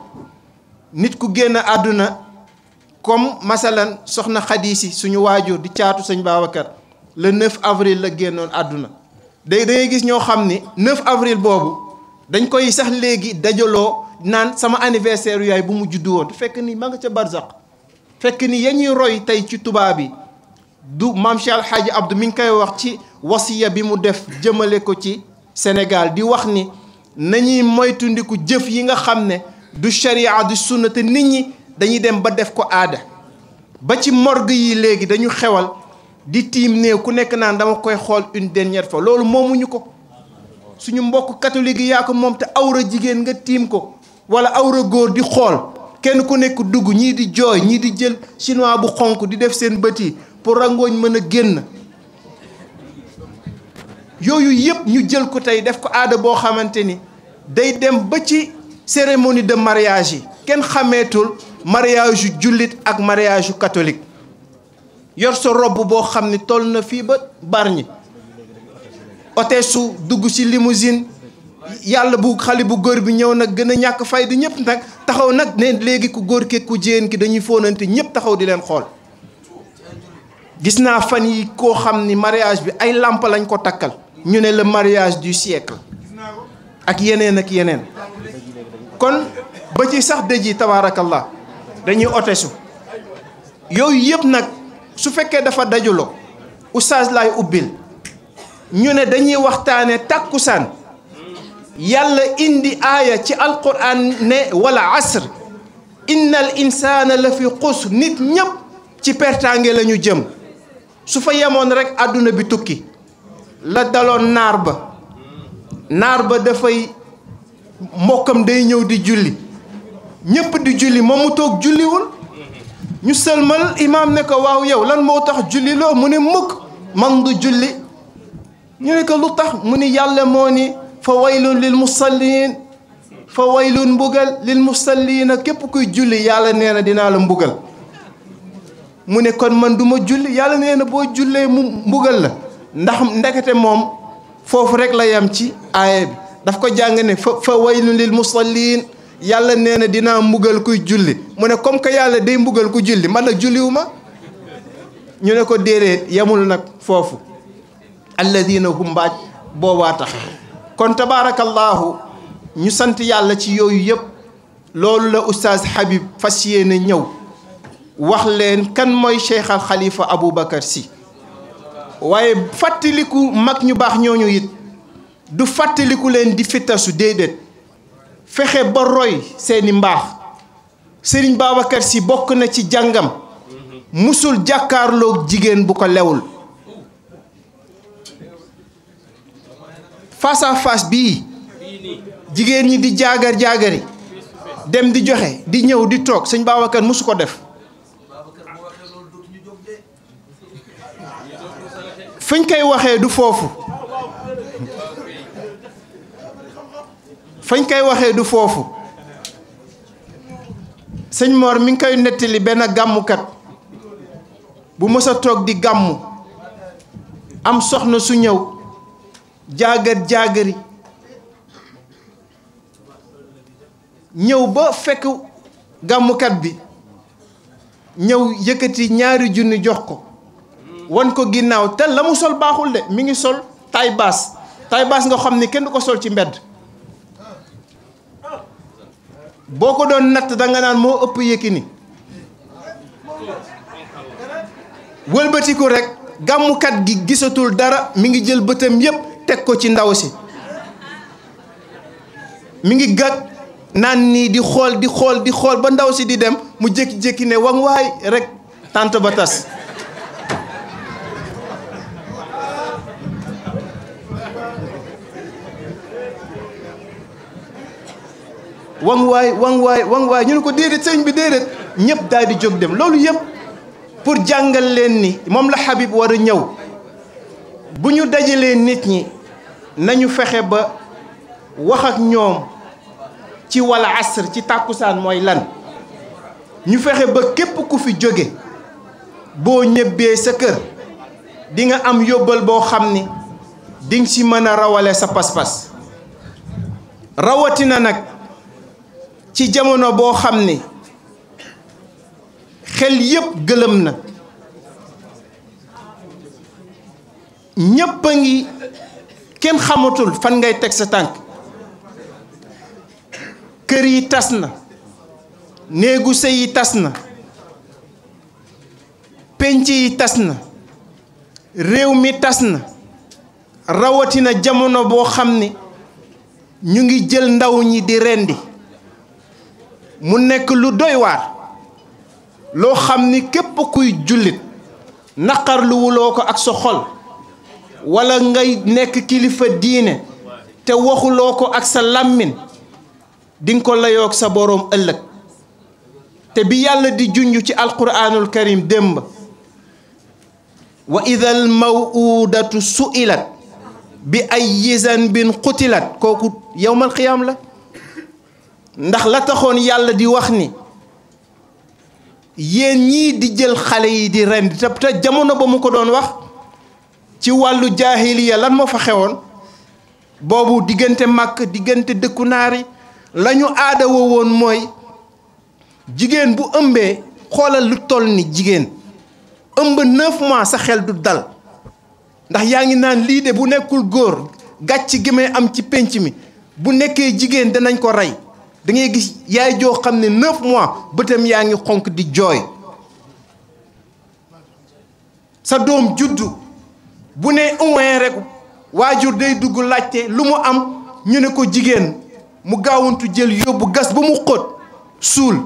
nit ku génn àdduna comme masalan soxna Xadi Si suñu waajur di caatu sëñ Babacar le 9 avril la génnoon àdduna da ngay gis ñoo xam ni 9 avril boobu dañ koy sax léegi dajaloo naan sama anniversaire yaay bu mu juddu woon fekk ni ma nga ca barzaq fekk ni ya ñuy roy tey ci tubaab yi du maam Cheikh Alhaaji Abdou mi ngi koy wax ci wasiya bi mu def jëmale ko ci Sénégal di wax ni nañuy moytundiku jëf yi nga xam ne du sharia du sunna te nit ñi dañuy dem ba def ko aada ba ci morgue yi léegi dañu xewal di tiim néew ku nekk naan dama koy xool une dernière fois loolu moomuñu ko suñu mbokk catholique yi yaa ko moom te awra jigéen nga tiim ko wala awra góor di xool kenn ku nekk dugg ñii di jooy ñii di jël chinois bu xonk di def seen bët yi pour rangooñ mën a génn yooyu yëpp ñu jël ko tey def ko aada boo xamante ni day dem ba ci cérémonie de mariage yi kenn xameetul mariage yu jullit ak mariage yu catholique yor sa robb boo xam ni toll na fii ba Bargny oteesu dugg ci limousine yàlla bu xale bu góor bi ñëw nag gën a ñàkk fayda ñëpp nag taxaw nag ne léegi ku góor ki ku jigéen ki dañuy fóonante ñëpp taxaw di leen xool gis naa fan yi koo xam ni mariage bi ay làmp lañ ko takkal ñu ne le mariage du siècle ak yeneen kon ba ci sax dëj yi tabaarakallah dañuy otesu yooyu yëpp nag su fekkee dafa dajaloo oustaz laay ubbil ñu ne dañuy waxtaane tàkkusaan yàlla indi aaya ci alquran ne wala asr innal insana la fi xusr nit ñëpp ci pertaange la ñu jëm su fa yemoon rek àdduna bi tukki la daloon naar ba dafay mbokkam day ñëw di julli ñëpp di julli moom mu toog julliwul ñu sëlmal imaam ne ko waaw yow lan moo tax julli loo mu ne mukk man du julli ñu ne ko lu tax mu ni yàlla moo ni fa waylun lil musallin fa waylun mbugal lil musallina képp kuy julli yàlla nee na dinaa la mbugal mu ne kon man du ma julli yàlla nee na boo jullee mu mbugal la ndax ndekete moom foofu rek la yam ci aaya bi daf ko jàng ne fa waylun lil musallin yàlla nee na dinaa mbugal kuy julli mu ne comme que yàlla day mbugal ku julli man nag julliwu ma ñu ne ko déedéet yamul nag foofu alladina hum mbaaj boobaa tax kon tabaarakallaahu ñu sant yàlla ci yooyu yëpp loolu la oustaz Habib fas yéene ñëw wax leen kan mooy Cheikh Al Khalifa Aboubacar Sy waaye fàttaliku mag ñu baax ñooñu it du fàttaliku leen di fittasu déedéet fexe ba roy seeni mbaax Serigne Babacar Sy bokk na ci jàngam musul jàkkaarloog jigéen bu ko lewul face à face bii jigéen ñi di jaagari dem di joxe di ñëw di toog sëñ Babacar musu ko def fañ koy waxee du foofu sëñ Mor mi ngi koy nettali benn gàmmukat bu mës a toog di gàmmu am soxna su ñëw jaagari ñëw ba fekk gàmmukat bi ñëw yëkkati 2 junni jox ko wan ko ginnaaw te la mu sol baaxul de mi ngi sol taille basse nga xam ni kenn du ko sol ci mbedd boo ko doon natt danga naan moo ëpp Yékini wëlbatiku rek gàmmukat gi gisatul dara mi ngi jël bëtam yépp teg ko ci ndaw si mi ngi gàtt naan nii di xool ba ndaw si di dem mu jékki-jékki ne wang waay rek tànt ba tas wang waay ñu ne ko déedéet sëñ bi déedéet ñëpp daal di jóg dem loolu yëpp pour jàngal leen ni moom la Habib war a ñëw bu ñu dajalee nit ñi nañu fexe ba wax ak ñoom ci wala asr ci tàkkusaan mooy lan ñu fexe ba képp ku fi jóge boo ñëbbee sa kër di nga am yóbbal boo xam ni di nga ci mën a rawale sa pas-pas rawatina nag ci jamono boo xam ni xel yépp gëlëm na ñépp a ngi kenn xamatul fan ngay teg sa tànk kër yi tas na néegu sëy yi tas na penc yi tas na réew mi tas na rawatina jamono boo xam ni ñu ngi jël ndaw ñi di rendi mu nekk lu doy waar loo xam ni képp kuy jullit naqarluwuloo ko ak sa xol walla ngay nekk kilifa diine te waxuloo ko ak sa làmmiñ dinga ko layoog sa boroom ëllëg te bi yàlla di junj ci alquraanul karim démb wa idal mawuudatu su'ilat bi ayyi zanbin qutilat kooku yowmal qiyaam la ndax la taxoon yàlla di wax ni yéen ñii di jël xale yi di rendi te jamono ba mu ko doon wax ci wàllu jaahiliya lan moo fa xewoon boobu diggante màkk diggante dëkku naari la ñu aada woon mooy jigéen bu ëmbee xoolal lu toll ni jigéen ëmb 9 mois sa xel du dal ndax yaa ngi naan lii de bu nekkul góor gàcc gi may am ci pénc mi bu nekkee jigéen danañ ko rey da ngay gis yaay joo xam ne 9 mois bëtam yaa ngi xonk di jooy sa doom juddu bu ne uwee rek waajur day dugg laajte lu mu am ñu ne ko jigéen mu gaawantu jël yóbbu gas ba mu xóot suul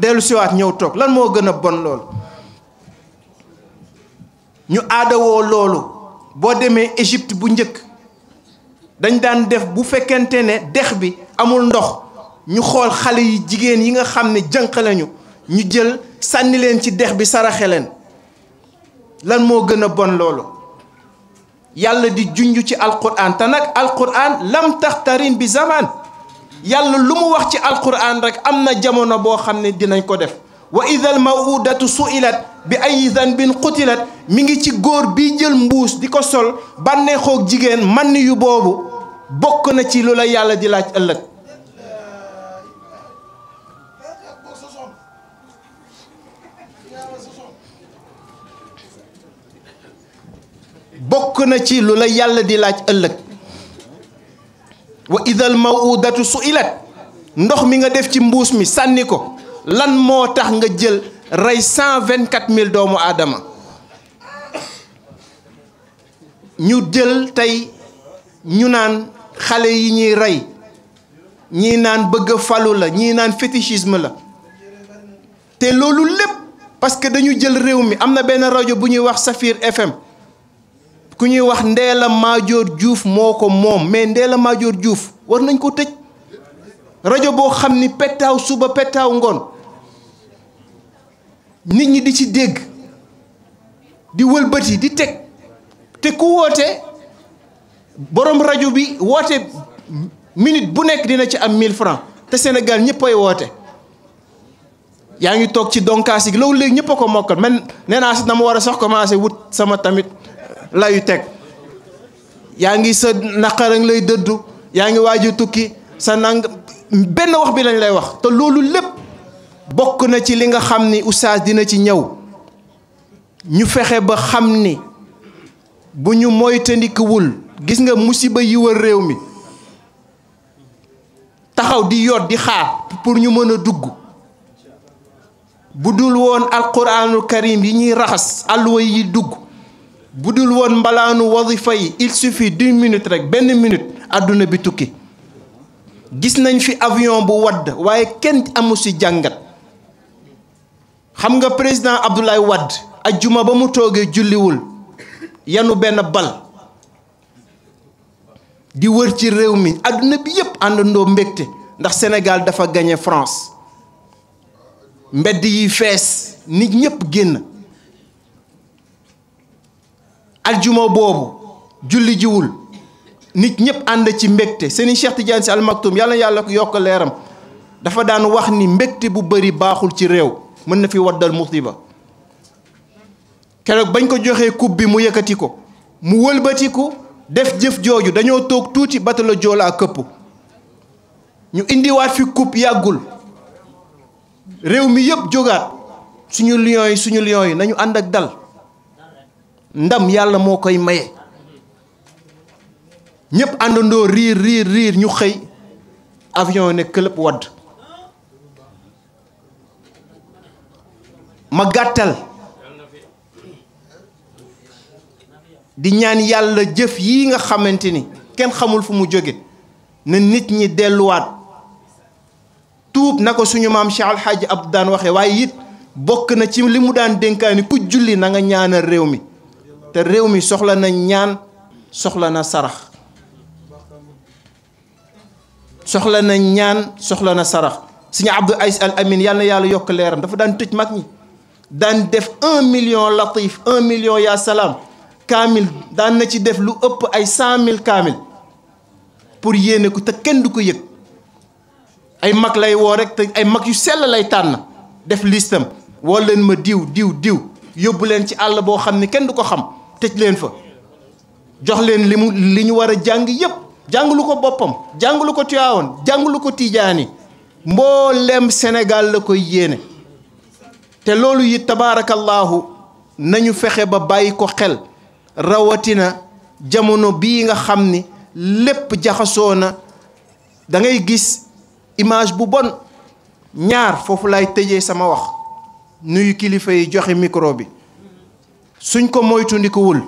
dellu siwaat ñëw toog lan moo gën a bon loolu ñu aadawoo loolu boo demee Égypte bu njëkk dañ daan def bu fekkente ne dex bi amul ndox ñu xool xale yi jigéen yi nga xam ne jànq lañu ñu jël sànni leen ci dex bi saraxe leen lan moo gën a bon loolu yàlla di junj ci alquran te nag alquran lam taxtarin bi zaman yàlla lu mu wax ci alquran rek am na jamono boo xam ne dinañ ko def wa idal mawudatu su'ilat bi ayyi zanbin qutilat mi ngi ci góor bi jël mbuus di ko sol bànneexoog jigéen man yu boobu bokk na ci lu la yàlla di laaj ëllëg bokk na ci lu la yàlla di laaj ëllëg wa idal mawudatu su'ilat ndox mi nga def ci mbuus mi sànni ko lan moo tax nga jël rey 124 000 doomu aadama ñu jël tey ñu naan xale yi ñuy rey ñii naan bëgg falu la ñii naan fétichisme la te loolu lépp parce que dañu jël réew mi am na benn rajo bu ñuy wax Safir FM ku ñuy wax Ndella Madior Diouf moo ko moom mais Ndella Madior Diouf war nañ ko tëj rajo boo xam ni pettaaw suba pettaaw ngoon nit ñi di ci dégg di wëlbati di teg te ku woote borom rajo bi woote minute bu nekk dina ci am 1000 francs te Sénégal ñëpp ay woote yaa ngi toog ci donkaas yi loolu léegi ñëpp a ko mokkal man nee naa sax dama war a sax commencé wut sama tamit layu teg yaa ngi sa naqarang lay dëddu yaa ngi waaju tukki sa nang benn wax bi lañ lay wax te loolu lépp bokk na ci li nga xam ni oustaz dina ci ñëw ñu fexe ba xam ni bu ñu moytandikuwul gis nga musiba yi wër réew mi taxaw di yoot di xaar pour ñu mën a dugg bu dul woon alquranul karim yi ñuy raxas alluwa yi dugg bu dul woon mbalaanu wadifa yi il suffit d'1 minute rek benn minute àdduna bi tukki gis nañ fi avion bu wadd waaye kenn amu si jàngat xam nga président Abdoulaye Wade ajjuma ba mu toogee julliwul yanu benn bal di wër ci réew mi àdduna bi yépp àndandoo mbégte ndax Sénégal dafa gagné France mbedd yi fees nit ñépp génn aljuma boobu julli jiwul nit ñépp ànd ci mbégte Serigne Cheikh Tidiane Sy Al Maktoum yàlla ko yokk leeram dafa daan wax ni mbégte bu bari baaxul ci réew mën na fi waddal musiba keroog bañ ko joxee coupe bi mu yëkkati ko mu wëlbatiku def jëf jooju dañoo toog tuuti bato la Joola këpp ñu indiwaat fi coupe yàggul réew mi yëpp jógaat suñu lions yi nañu ànd ak dal ndam yàlla moo koy maye ñëpp àndandoo riir ñu xëy avion ne këlëb wadd ma gàttal di ñaan yàlla jëf yi nga xamante ni kenn xamul fu mu jóge na nit ñi delluwaat tuub na ko suñu maam Cheikh Alxaaji Abdou daan waxee waaye it bokk na ci li mu daan dénkaani ku julli na nga ñaanal réew mi te réew mi soxla na ñaan soxla na sarax soxla na ñaan soxla na sarax suñu Abdou Aziz Al Amin yàlla na yàlla yokk leeram dafa daan tëj mag ñi daan def 1 million latif 1 million yaa salaam kaamil daan na ci def lu ëpp ay 100 000 kaamil pour yéene ko te kenn du ko yëg ay mag lay woo rek te ay mag yu sell lay tànn def listam woo leen ma diw yóbbu leen ci àll boo xam ne kenn du ko xam tëj leen fa jox leen li ñu war a jàng yépp jàngulu ko boppam jàngulu ko Tiwaawan jàngulu ko Tijaani mboolem Sénégal la koy yéene te loolu it tabaarakallaahu nañu fexe ba bàyyi ko xel rawatina jamono bii nga xam ni lépp jaxasoo na da ngay gis image bu bon ñaar foofu lay tëjee sama wax nuyu kilifa yi joxe micro bi suñ ko moytundikuwul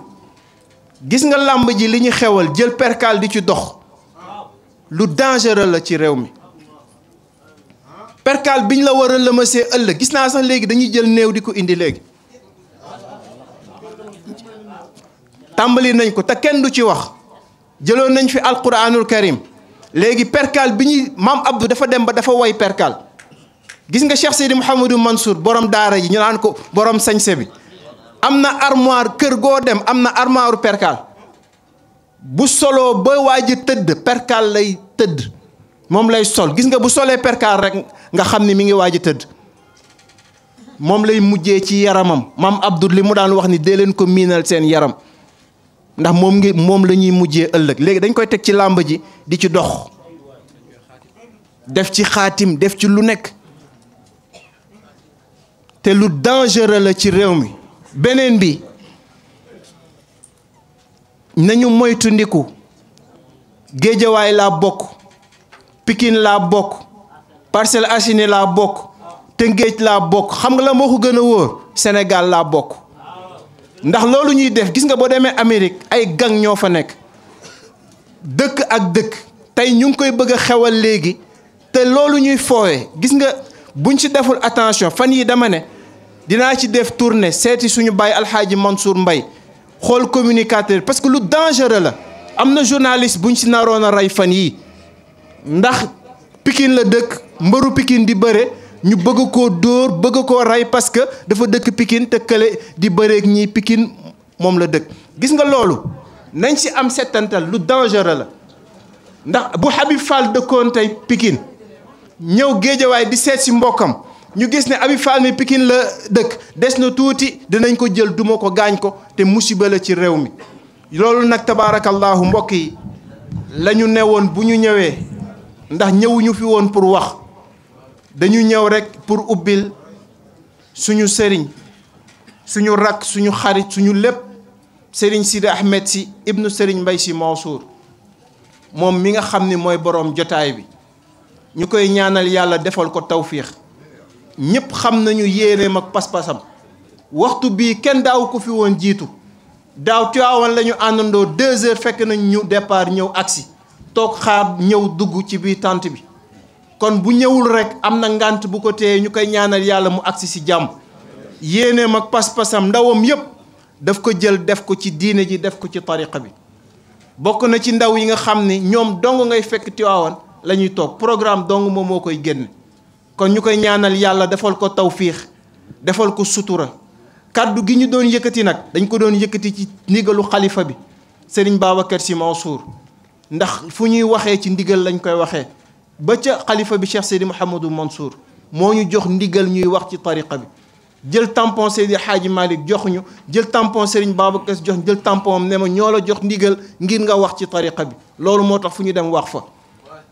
gis nga làmb ji li ñu xewal jël perkaal di ci dox lu dangereux la ci réew mi perkaal biñ la war a lëmasee ëllëg gis naa sax léegi dañuy jël néew di ko indi léegi tàmbali nañ ko te kenn du ci wax jëloon nañ fi alquranul karim léegi perkaal bi ñuy maam Abdou dafa dem ba dafa woy perkaal gis nga Cheikh Seydi Mouhamadou Mansour borom daara ji ñu naan ko borom sañse bi am na armoire kër goo dem am na armoire perkaal bu soloo ba waaj a tëdd perkaal lay tëdd moom lay sol gis nga bu solee perkaal rek nga xam ni mi ngi waaj a tëdd moom lay mujjee ci yaramam maam Abdou li mu daan wax ni dee leen ko miinal seen yaram ndax moom la ñuy mujjee ëllëg léegi dañ koy teg ci làmb ji di ci dox def ci xaatim def ci lu nekk te lu dangereux la ci réew mi beneen bi nañu moytu ndiku Géejawaay laa bokk Pikine laa bokk Parcelles Assainies laa bokk Tëngéej laa bokk xam nga la moo ko gën a wóor Sénégal laa bokk ndax loolu ñuy def gis nga boo demee Amérique ay gang ñoo fa nekk dëkk ak dëkk tey ñu ngi koy bëgg a xewal léegi te loolu ñuy foowee gis nga buñ ci deful attention fan yi dama ne dinaa ci def tournée seeti suñu baay Alxaaji Mansour Mbaye xool communicateur parce que lu dangereux la am na journaliste buñ ci naroon a rey fan yii ndax Pikine la dëkk mbëru Pikine di bëre ñu bëgg koo dóor bëgg koo rey parce que dafa dëkk Pikine te kële di bëreek ñii Pikine moom la dëkk gis nga loolu nañ ci am settantal lu dangereux la ndax bu Habib Fall dëkkoon tey Pikine ñëw Géejawaay di seet si mbokkam ñu gis ne Habib Fall mi Pikine la dëkk des na tuuti dinañ ko jël duma ko gaañ ko te musiba la ci réew mi loolu nag tabaarakallaahu mbokk yi la ñu newoon bu ñu ñëwee ndax ñëwuñu fi woon pour wax dañu ñëw rek pour ubbil suñu sëriñ suñu rakk suñu xarit suñu lépp sëriñ Sidi Ahmed si ibnu sëriñ Mbay si Mansour moom mi nga xam ni mooy boroom jotaay bi ñu koy ñaanal yàlla defal ko tawfiix ñëpp xam nañu yéeneem ak pas-pasam waxtu bii kenn daaw ko fi woon jiitu daaw Tiwaawan la ñu àndandoo 2 heures fekk nañ ñu départ ñëw agsi toog xaar ñëw dugg ci biir tente bi kon bu ñëwul rek am na ngànt bu ko téye ñu koy ñaanal yàlla mu agsi si jàmm yéeneem ak pas-pasam ndawam yépp daf ko jël def ko ci diine ji def ko ci tariqa bi bokk na ci ndaw yi nga xam ni ñoom dong ngay fekk Tiwaawan la ñuy toog programme dong moom moo koy génne kon ñu koy ñaanal yàlla defal ko tawfiix defal ko sutura kaddu gi ñu doon yëkkati nag dañ ko doon yëkkati ci ndigalu xalifa bi Serigne Babacar Sy Mansour ndax fu ñuy waxee ci ndigal lañ koy waxee ba ca xalifa bi Cheikh Seydi Mouhamadou Mansour moo ñu jox ndigal ñuy wax ci tariqa bi jël tampon Seydi Hadji Malick jox ñu jël tampon Serigne Babacar jox jël tampon ne ma ñoo la jox ndigal ngir nga wax ci tariqa bi loolu moo tax fu ñu dem wax fa.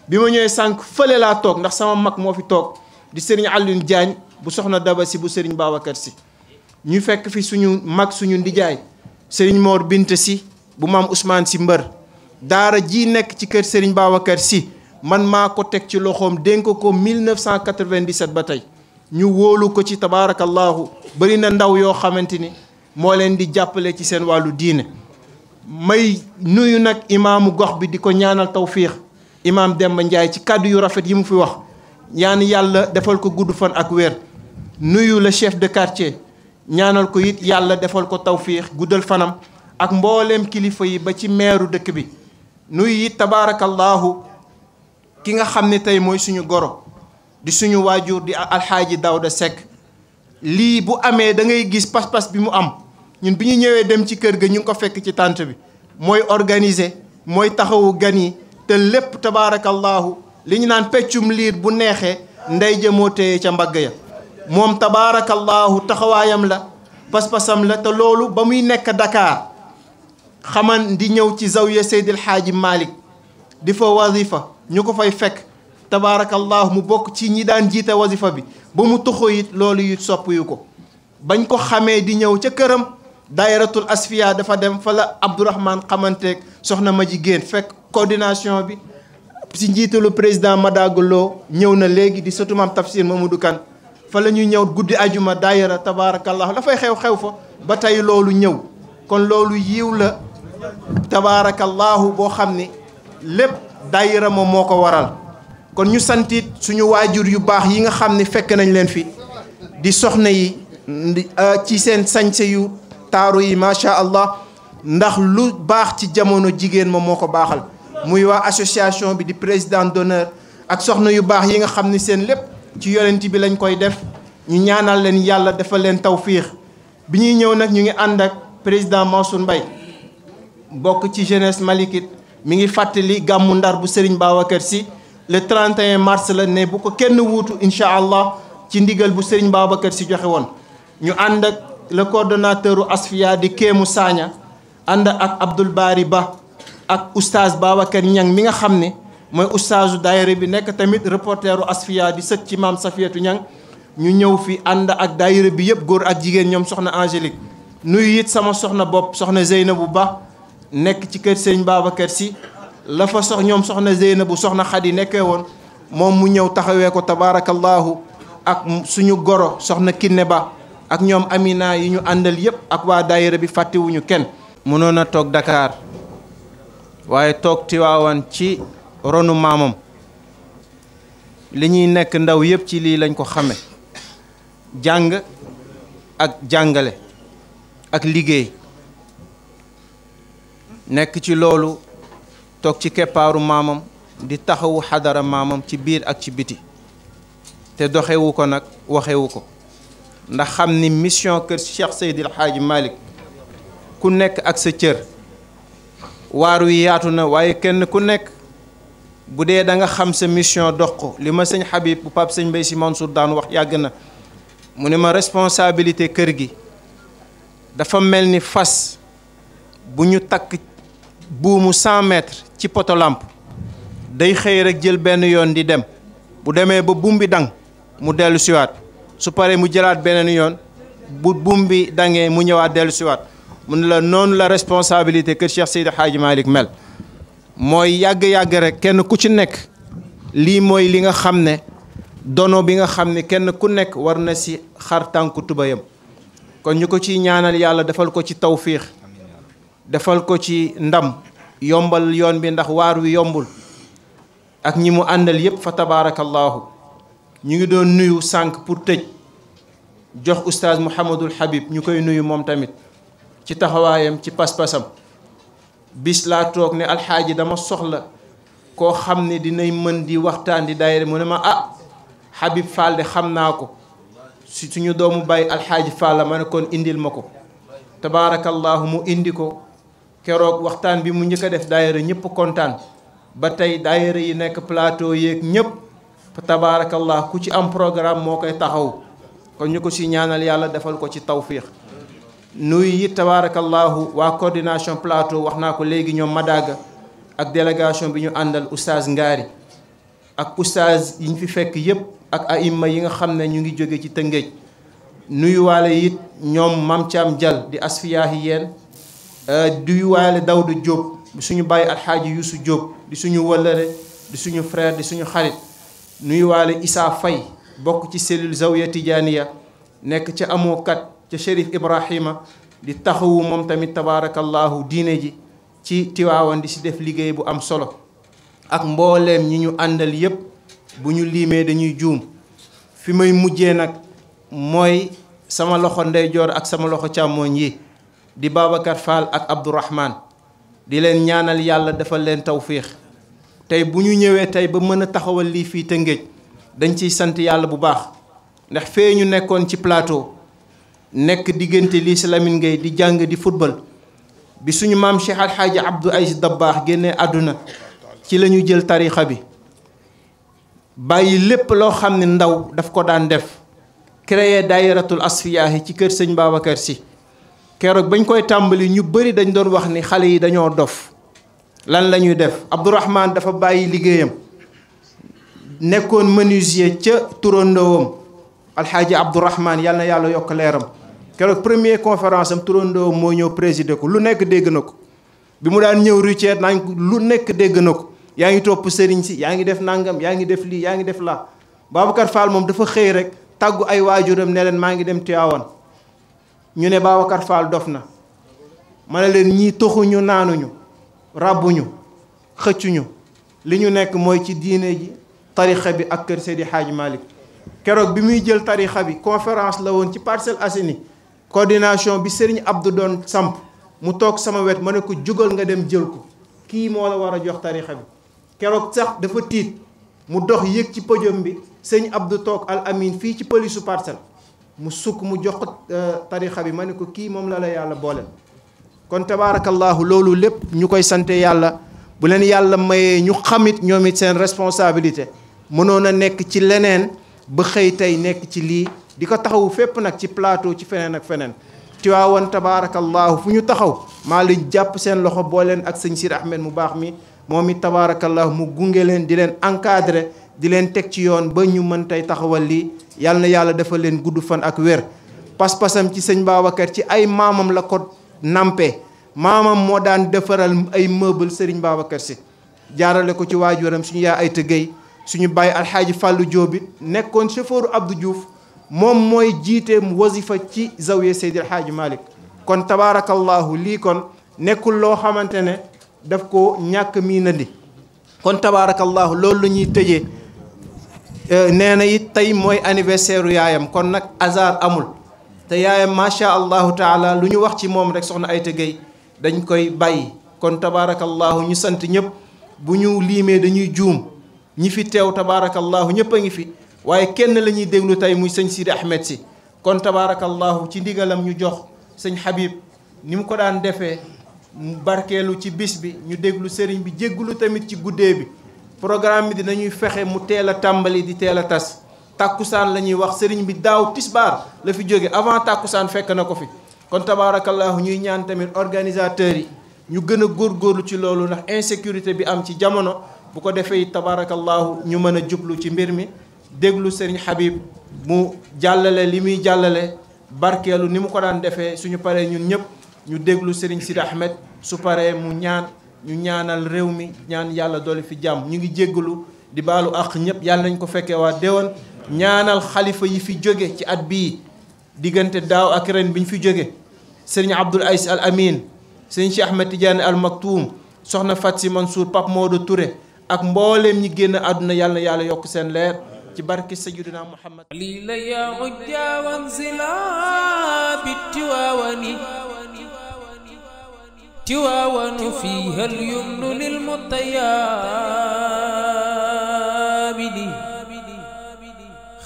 bi ma ñëwee sànq fële laa toog ndax sama mag moo fi toog di Serigne Alioune Diagne bu soxna Daba si bu Serigne Babacar si ñu fekk fi suñu mag suñu ndijaay Serigne Mor Binte si bu maam Ousmane si mbër daara ji nekk ci kër Serigne Babacar si man maa ko teg ci loxoom dénk ko 1997 ba tey ñu wóolu ko ci tabaarakallahu bëri na ndaw yoo xamante ni moo leen di jàppale ci seen wàllu diine. may nuyu nag imaamu gox bi di ko ñaanal tawfiix imaam Demba Ndiaye ci kàddu yu rafet yi mu fi wax ñaan yàlla defal ko gudd fan ak wér. nuyu le chef de quartier ñaanal ko it yàlla defal ko tawfiix guddal fanam ak mbooleem kilifa yi ba ci meeru dëkk bi. nuyu it tabaarakallahu ki nga xam ne tey mooy suñu goro di suñu waajur di alxaaji Daouda Seck lii bu amee da ngay gis pas-pas bi mu am ñun bi ñu ñëwee dem ci kër ga ñu ngi ko fekk ci tànt bi mooy organiser mooy taxawu gan yi te lépp tabaarakallahu li ñu naan peccum liir bu neexee ndey ja moo téye ca mbagg ya moom tabaarakallahu taxawaayam la pas-pasam la te loolu ba muy nekk Dakar xaman di ñëw ci zawiya Seydil Hadji Malick di fa wazifa ñu ko fay fekk tabaarakallahu mu bokk ci ñi daan jiite wazifa bi ba mu toxo it loolu it sopp yu ko bañ ko xamee di ñëw ca këram daayiratul asfiya dafa dem fa la Abdourahmane xamanteeg soxna ma jigéen fekk coordination bi si njiitalu président Madagolo ñëw na léegi di sëtu maam Tafsir Mamadou Kane fa la ñuy ñëw guddi ajuma daayira tabaarakallahu dafay xew-xew fa ba tey loolu ñëw kon loolu yiw la tabaarakallahu boo xam ne lépp daayira moom moo ko waral kon ñu santit suñu waajur yu baax yi nga xam ne fekk nañ leen fi di soxna yi ci seen sañse yu taaru yi macha allah ndax lu baax ci jamono jigéen moom moo ko baaxal muy waa association bi di président d'honneur ak soxna yu baax yi nga xam ne seen lépp ci yonent bi lañ koy def ñu ñaanal leen yàlla defal leen tawfiix bi ñuy ñëw nag ñu ngi ànd ak président Mansour Mbaye bokk ci jeunesse malikite mi ngi fàttali gàmmu Ndar bu Serigne Babacar Sy le 31 mars la ne bu ko kenn wuutu incha allah ci ndigal bu Serigne Babacar Sy joxe woon ñu ànd ak le coordonnateur u Asfiya di Kéemu Sagna ànd ak Abdoul Bari Ba ak oustaz Babacar Niang mi nga xam ne mooy oustazu daayira bi nekk tamit reporteru Asfiya di sët ci maam Safiyatu Niang ñu ñëw fi ànd ak daayira bi yëpp góor ak jigéen ñoom soxna Angélique nuyu it sama soxna bopp soxna Zeynabu Ba nekk ci kër Serigne Babacar Sy la fa ñoom soxna Zeynabu soxna Xadi nekkee woon moom mu ñëw taxawee ko tabaarakallahu ak suñu goro soxna Kiné Ba ak ñoom Amina yi ñu àndal yëpp ak waa daayira bi fàttewuñu kenn. mënoon a toog Dakar waaye toog Tiwaawan ci ronu maamam li ñuy nekk ndaw yëpp ci lii lañ ko xame jàng ak jàngale ak liggéey nekk ci loolu toog ci keppaaru maamam di taxawu xadara maamam ci biir ak ci biti te doxewu ko nag waxewu ko ndax xam ni mission kër Cheikh Seydil Hadji Malick ku nekk ak sa cër waar wi yaatu na waaye kenn ku nekk bu dee da nga xam sa mission dox ko li ma sëñ Habib bu Pape sëñ Mbaye Sy Mansour daan wax yàgg na mu ne ma responsabilité kër gi dafa mel ni fas bu ñu takk buumu 100 mètres ci poto lampe day xëy rek jël benn yoon di dem bu demee ba buum bi dang mu dellu siwaat su paree mu jëlaat beneen yoon bu buum bi dangee mu ñëwaat dellu siwaat mu ne la noonu la responsabilité kër Cheikh Seydi Hadji Malick mel mooy yàgg-yàgg rek kenn ku ci nekk lii mooy li nga xam ne dono bi nga xam ne kenn ku nekk war na si xar tànku tubayam kon ñu ko ciy ñaanal yàlla defal ko ci tawfiix defal ko ci ndam yombal yoon bi ndax waar wi yombul ak ñi mu àndal yépp fa tabaarakallaahu ñu ngi doon nuyu sànq pour tëj jox oustaz Mouhamadul Habib ñu koy nuyu moom tamit ci taxawaayam ci pas-pasam bis laa toog ne alxaaji dama soxla koo xam ne dinay mën di waxtaan di daayira mu ne ma Habib Fall de xam naa ko suñu doomu bàyyi alxaaji Fall la ma ne kon indil ma ko tabaarakallaahu mu indi ko keroog waxtaan bi mu njëkk a def daayira ñëpp kontaan ba tey daayira yi nekk plateau yeeg ñëpp tabaarakallah ku ci am programme moo koy taxaw kon ñu ko si ñaanal yàlla defal ko ci tawfiix nuyu it tabarakallahu waa coordination plateau wax naa ko léegi ñoom Madaga ak délégation bi ñu àndal oustaz Ngari ak oustaz yi ñu fi fekk yépp ak aïmma yi nga xam ne ñu ngi jóge ci Tëngéej nuyuwaale it ñoom Mam Thiam Dial di asfiyaahi yéen nuyuwaale Daouda Diop di suñu bàyyi alxaaji Youssou Diop di suñu wëllëre di suñu frère di suñu xarit nuyuwaale Issa Faye bokk ci cellule Zawiya Tijaaniya nekk ca amookat ca Chérif Ibrahima di taxawu moom tamit tabaarakallahu diine ji ci Tiwaawan di si def liggéey bu am solo ak mbooleem ñi ñu àndal yépp bu ñu liimee dañuy juum fi may mujjee nag mooy sama loxo ndeyjoor ak sama loxo càmmooñ yi di Babacar Fall ak Abdourahman di leen ñaanal yàlla defal leen tawfiix tey bu ñu ñëwee tey ba mën a taxawal lii fii Tëngéej dañ ciy sant yàlla bu baax ndax fee ñu nekkoon ci plateau nekk diggante lii si Lamine Gueye di jàng di football bi suñu maam Cheikh Alxaaji Abdou Aziz Dabakh génnee àdduna ci la ñu jël tarixa bi bàyyi lépp loo xam ne ndaw daf ko daan def créer daayiratul asfiyaahi ci kër sëñ Babacar Sy keroog bañ koy tàmbali ñu bëri dañ doon wax ni xale yi dañoo dof lan la ñuy def Abdourahman dafa bàyyi liggéeyam nekkoon menuisier ca turandoowam alxaaji Abdourahman yal na yàlla yokk leeram keroog première conférence am turandoowam moo ñëw présider ko lu nekk dégg na ko bi mu daan ñëw Richard nañ ko lu nekk dégg na ko yaa ngi topp sëriñ si yaa ngi def nangam yaa ngi def lii yaa ngi def laa Babacar Fall moom dafa xëy rek tàggu ay waajuram ne leen maa ngi dem Tiwaawan ñu ne Babacar Fall dof na ma ne leen ñii toxuñu naanuñu ràbbuñu xëccuñu li ñu nekk mooy ci diine ji tarixa bi ak kër Seydi Hadji Malick keroog bi muy jël tarixa bi conférence la woon ci Parcelles Assainies coordination bi Serigne Abdou doon samp mu toog sama wet ma ne ko jógal nga dem jël ko kii moo la war a jox tarixa bi keroog sax dafa tiit mu dox yëg ci podium bi sëñ Abdou toog al amin fii ci polisu Parcelles mu sukk mu jox ko tarixa bi ma ne ko kii moom la la yàlla booleel kon tabaarakallahu loolu lépp ñu koy sante yàlla bu leen yàlla mayee ñu xamit ñoom it seen responsabilité mënoon a nekk ci leneen ba xëy tey nekk ci lii di ko taxawu fépp nag ci plateau ci feneen ak feneen Tiwaawan tabaarakallahu fu ñu taxaw maa leen jàpp seen loxo boo leen ak sëñ Sir Ahmed mu baax mi moom it tabaarakallahu mu gunge leen di leen encadré di leen teg ci yoon ba ñu mën tey taxawal lii yàlla na yàlla dafa leen gudd fan ak wér pas-pasam ci sëñ Babacar ci ay maamam la ko nampe maamam moo daan defaral ay meuble Serigne Babacar Sy jaarale ko ci waajuram suñu yaa ay tëggéey suñu bàyyi alxaaji Fàllu Jóob it nekkoon chauffeur Abdou Diouf moom mooy jiite wasifa ci zawiya Seydi Alxaaji Malick kon tabaarakallahu lii kon nekkul loo xamante ne daf ko ñàkk miinandi kon tabaarakallahu loolu la ñuy tëjee nee na it tey mooy anniversaire yaayam kon nag hasard amul te yaayam macha allahu taala lu ñu wax ci moom rek soxna Ayta Gueye dañ koy bàyyi kon tabaarakallahu ñu sant ñëpp bu ñu liimee dañuy juum ñi fi teew tabaarakallahu ñëpp a ngi fi waaye kenn la ñuy déglu tey muy sëñ Sidi Ahmed Sy kon tabaarakallahu ci ndigalam ñu jox sëñ Habib ni mu ko daan defee mu barkeelu ci bis bi ñu déglu sëriñ bi jéggulu tamit ci guddee bi programme bi dinañuy fexe mu teel a tàmbali di teel a tas tàkkusaan la ñuy wax sëriñ bi daaw tisbaar la fi jóge avant tàkkusaan fekk na ko fi kon tabaarakallahu ñuy ñaan tamit organisateurs yi ñu gën a góorgóorlu ci loolu ndax insécurité bi am ci jamono bu ko defee tabaarakallahu ñu mën a jublu ci mbir mi déglu sëriñ Habib mu jàllale li muy jàllale barkeelu ni mu ko daan defee suñu paree ñun ñëpp ñu déglu sëriñ Sidi Ahmed su paree mu ñaan ñu ñaanal réew mi ñaan yàlla doole fi jàmm ñu ngi jéggalu di baalu àq ñëpp yàlla nañ ko fekkee waa déwan ñaanal xalifa yi fi jóge ci at bii diggante daaw ak ren bi ñu fi jóge sëriñ Abdoul Aziz Al Amin sëriñ Cheikh Ahmed Tidiane Al Maktoum soxna Fatsi Mansour Pape Maodo Touré ak mbooleem ñi génn àdduna yàlla na yàlla yokk seen leer ci barke sayyidina Muhammad قليلا يا عجا وانزلا بالتواون تواون فيها اليمن للمطيابد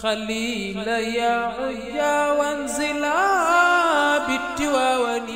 خليلا يا عجا وانزلا بالتواون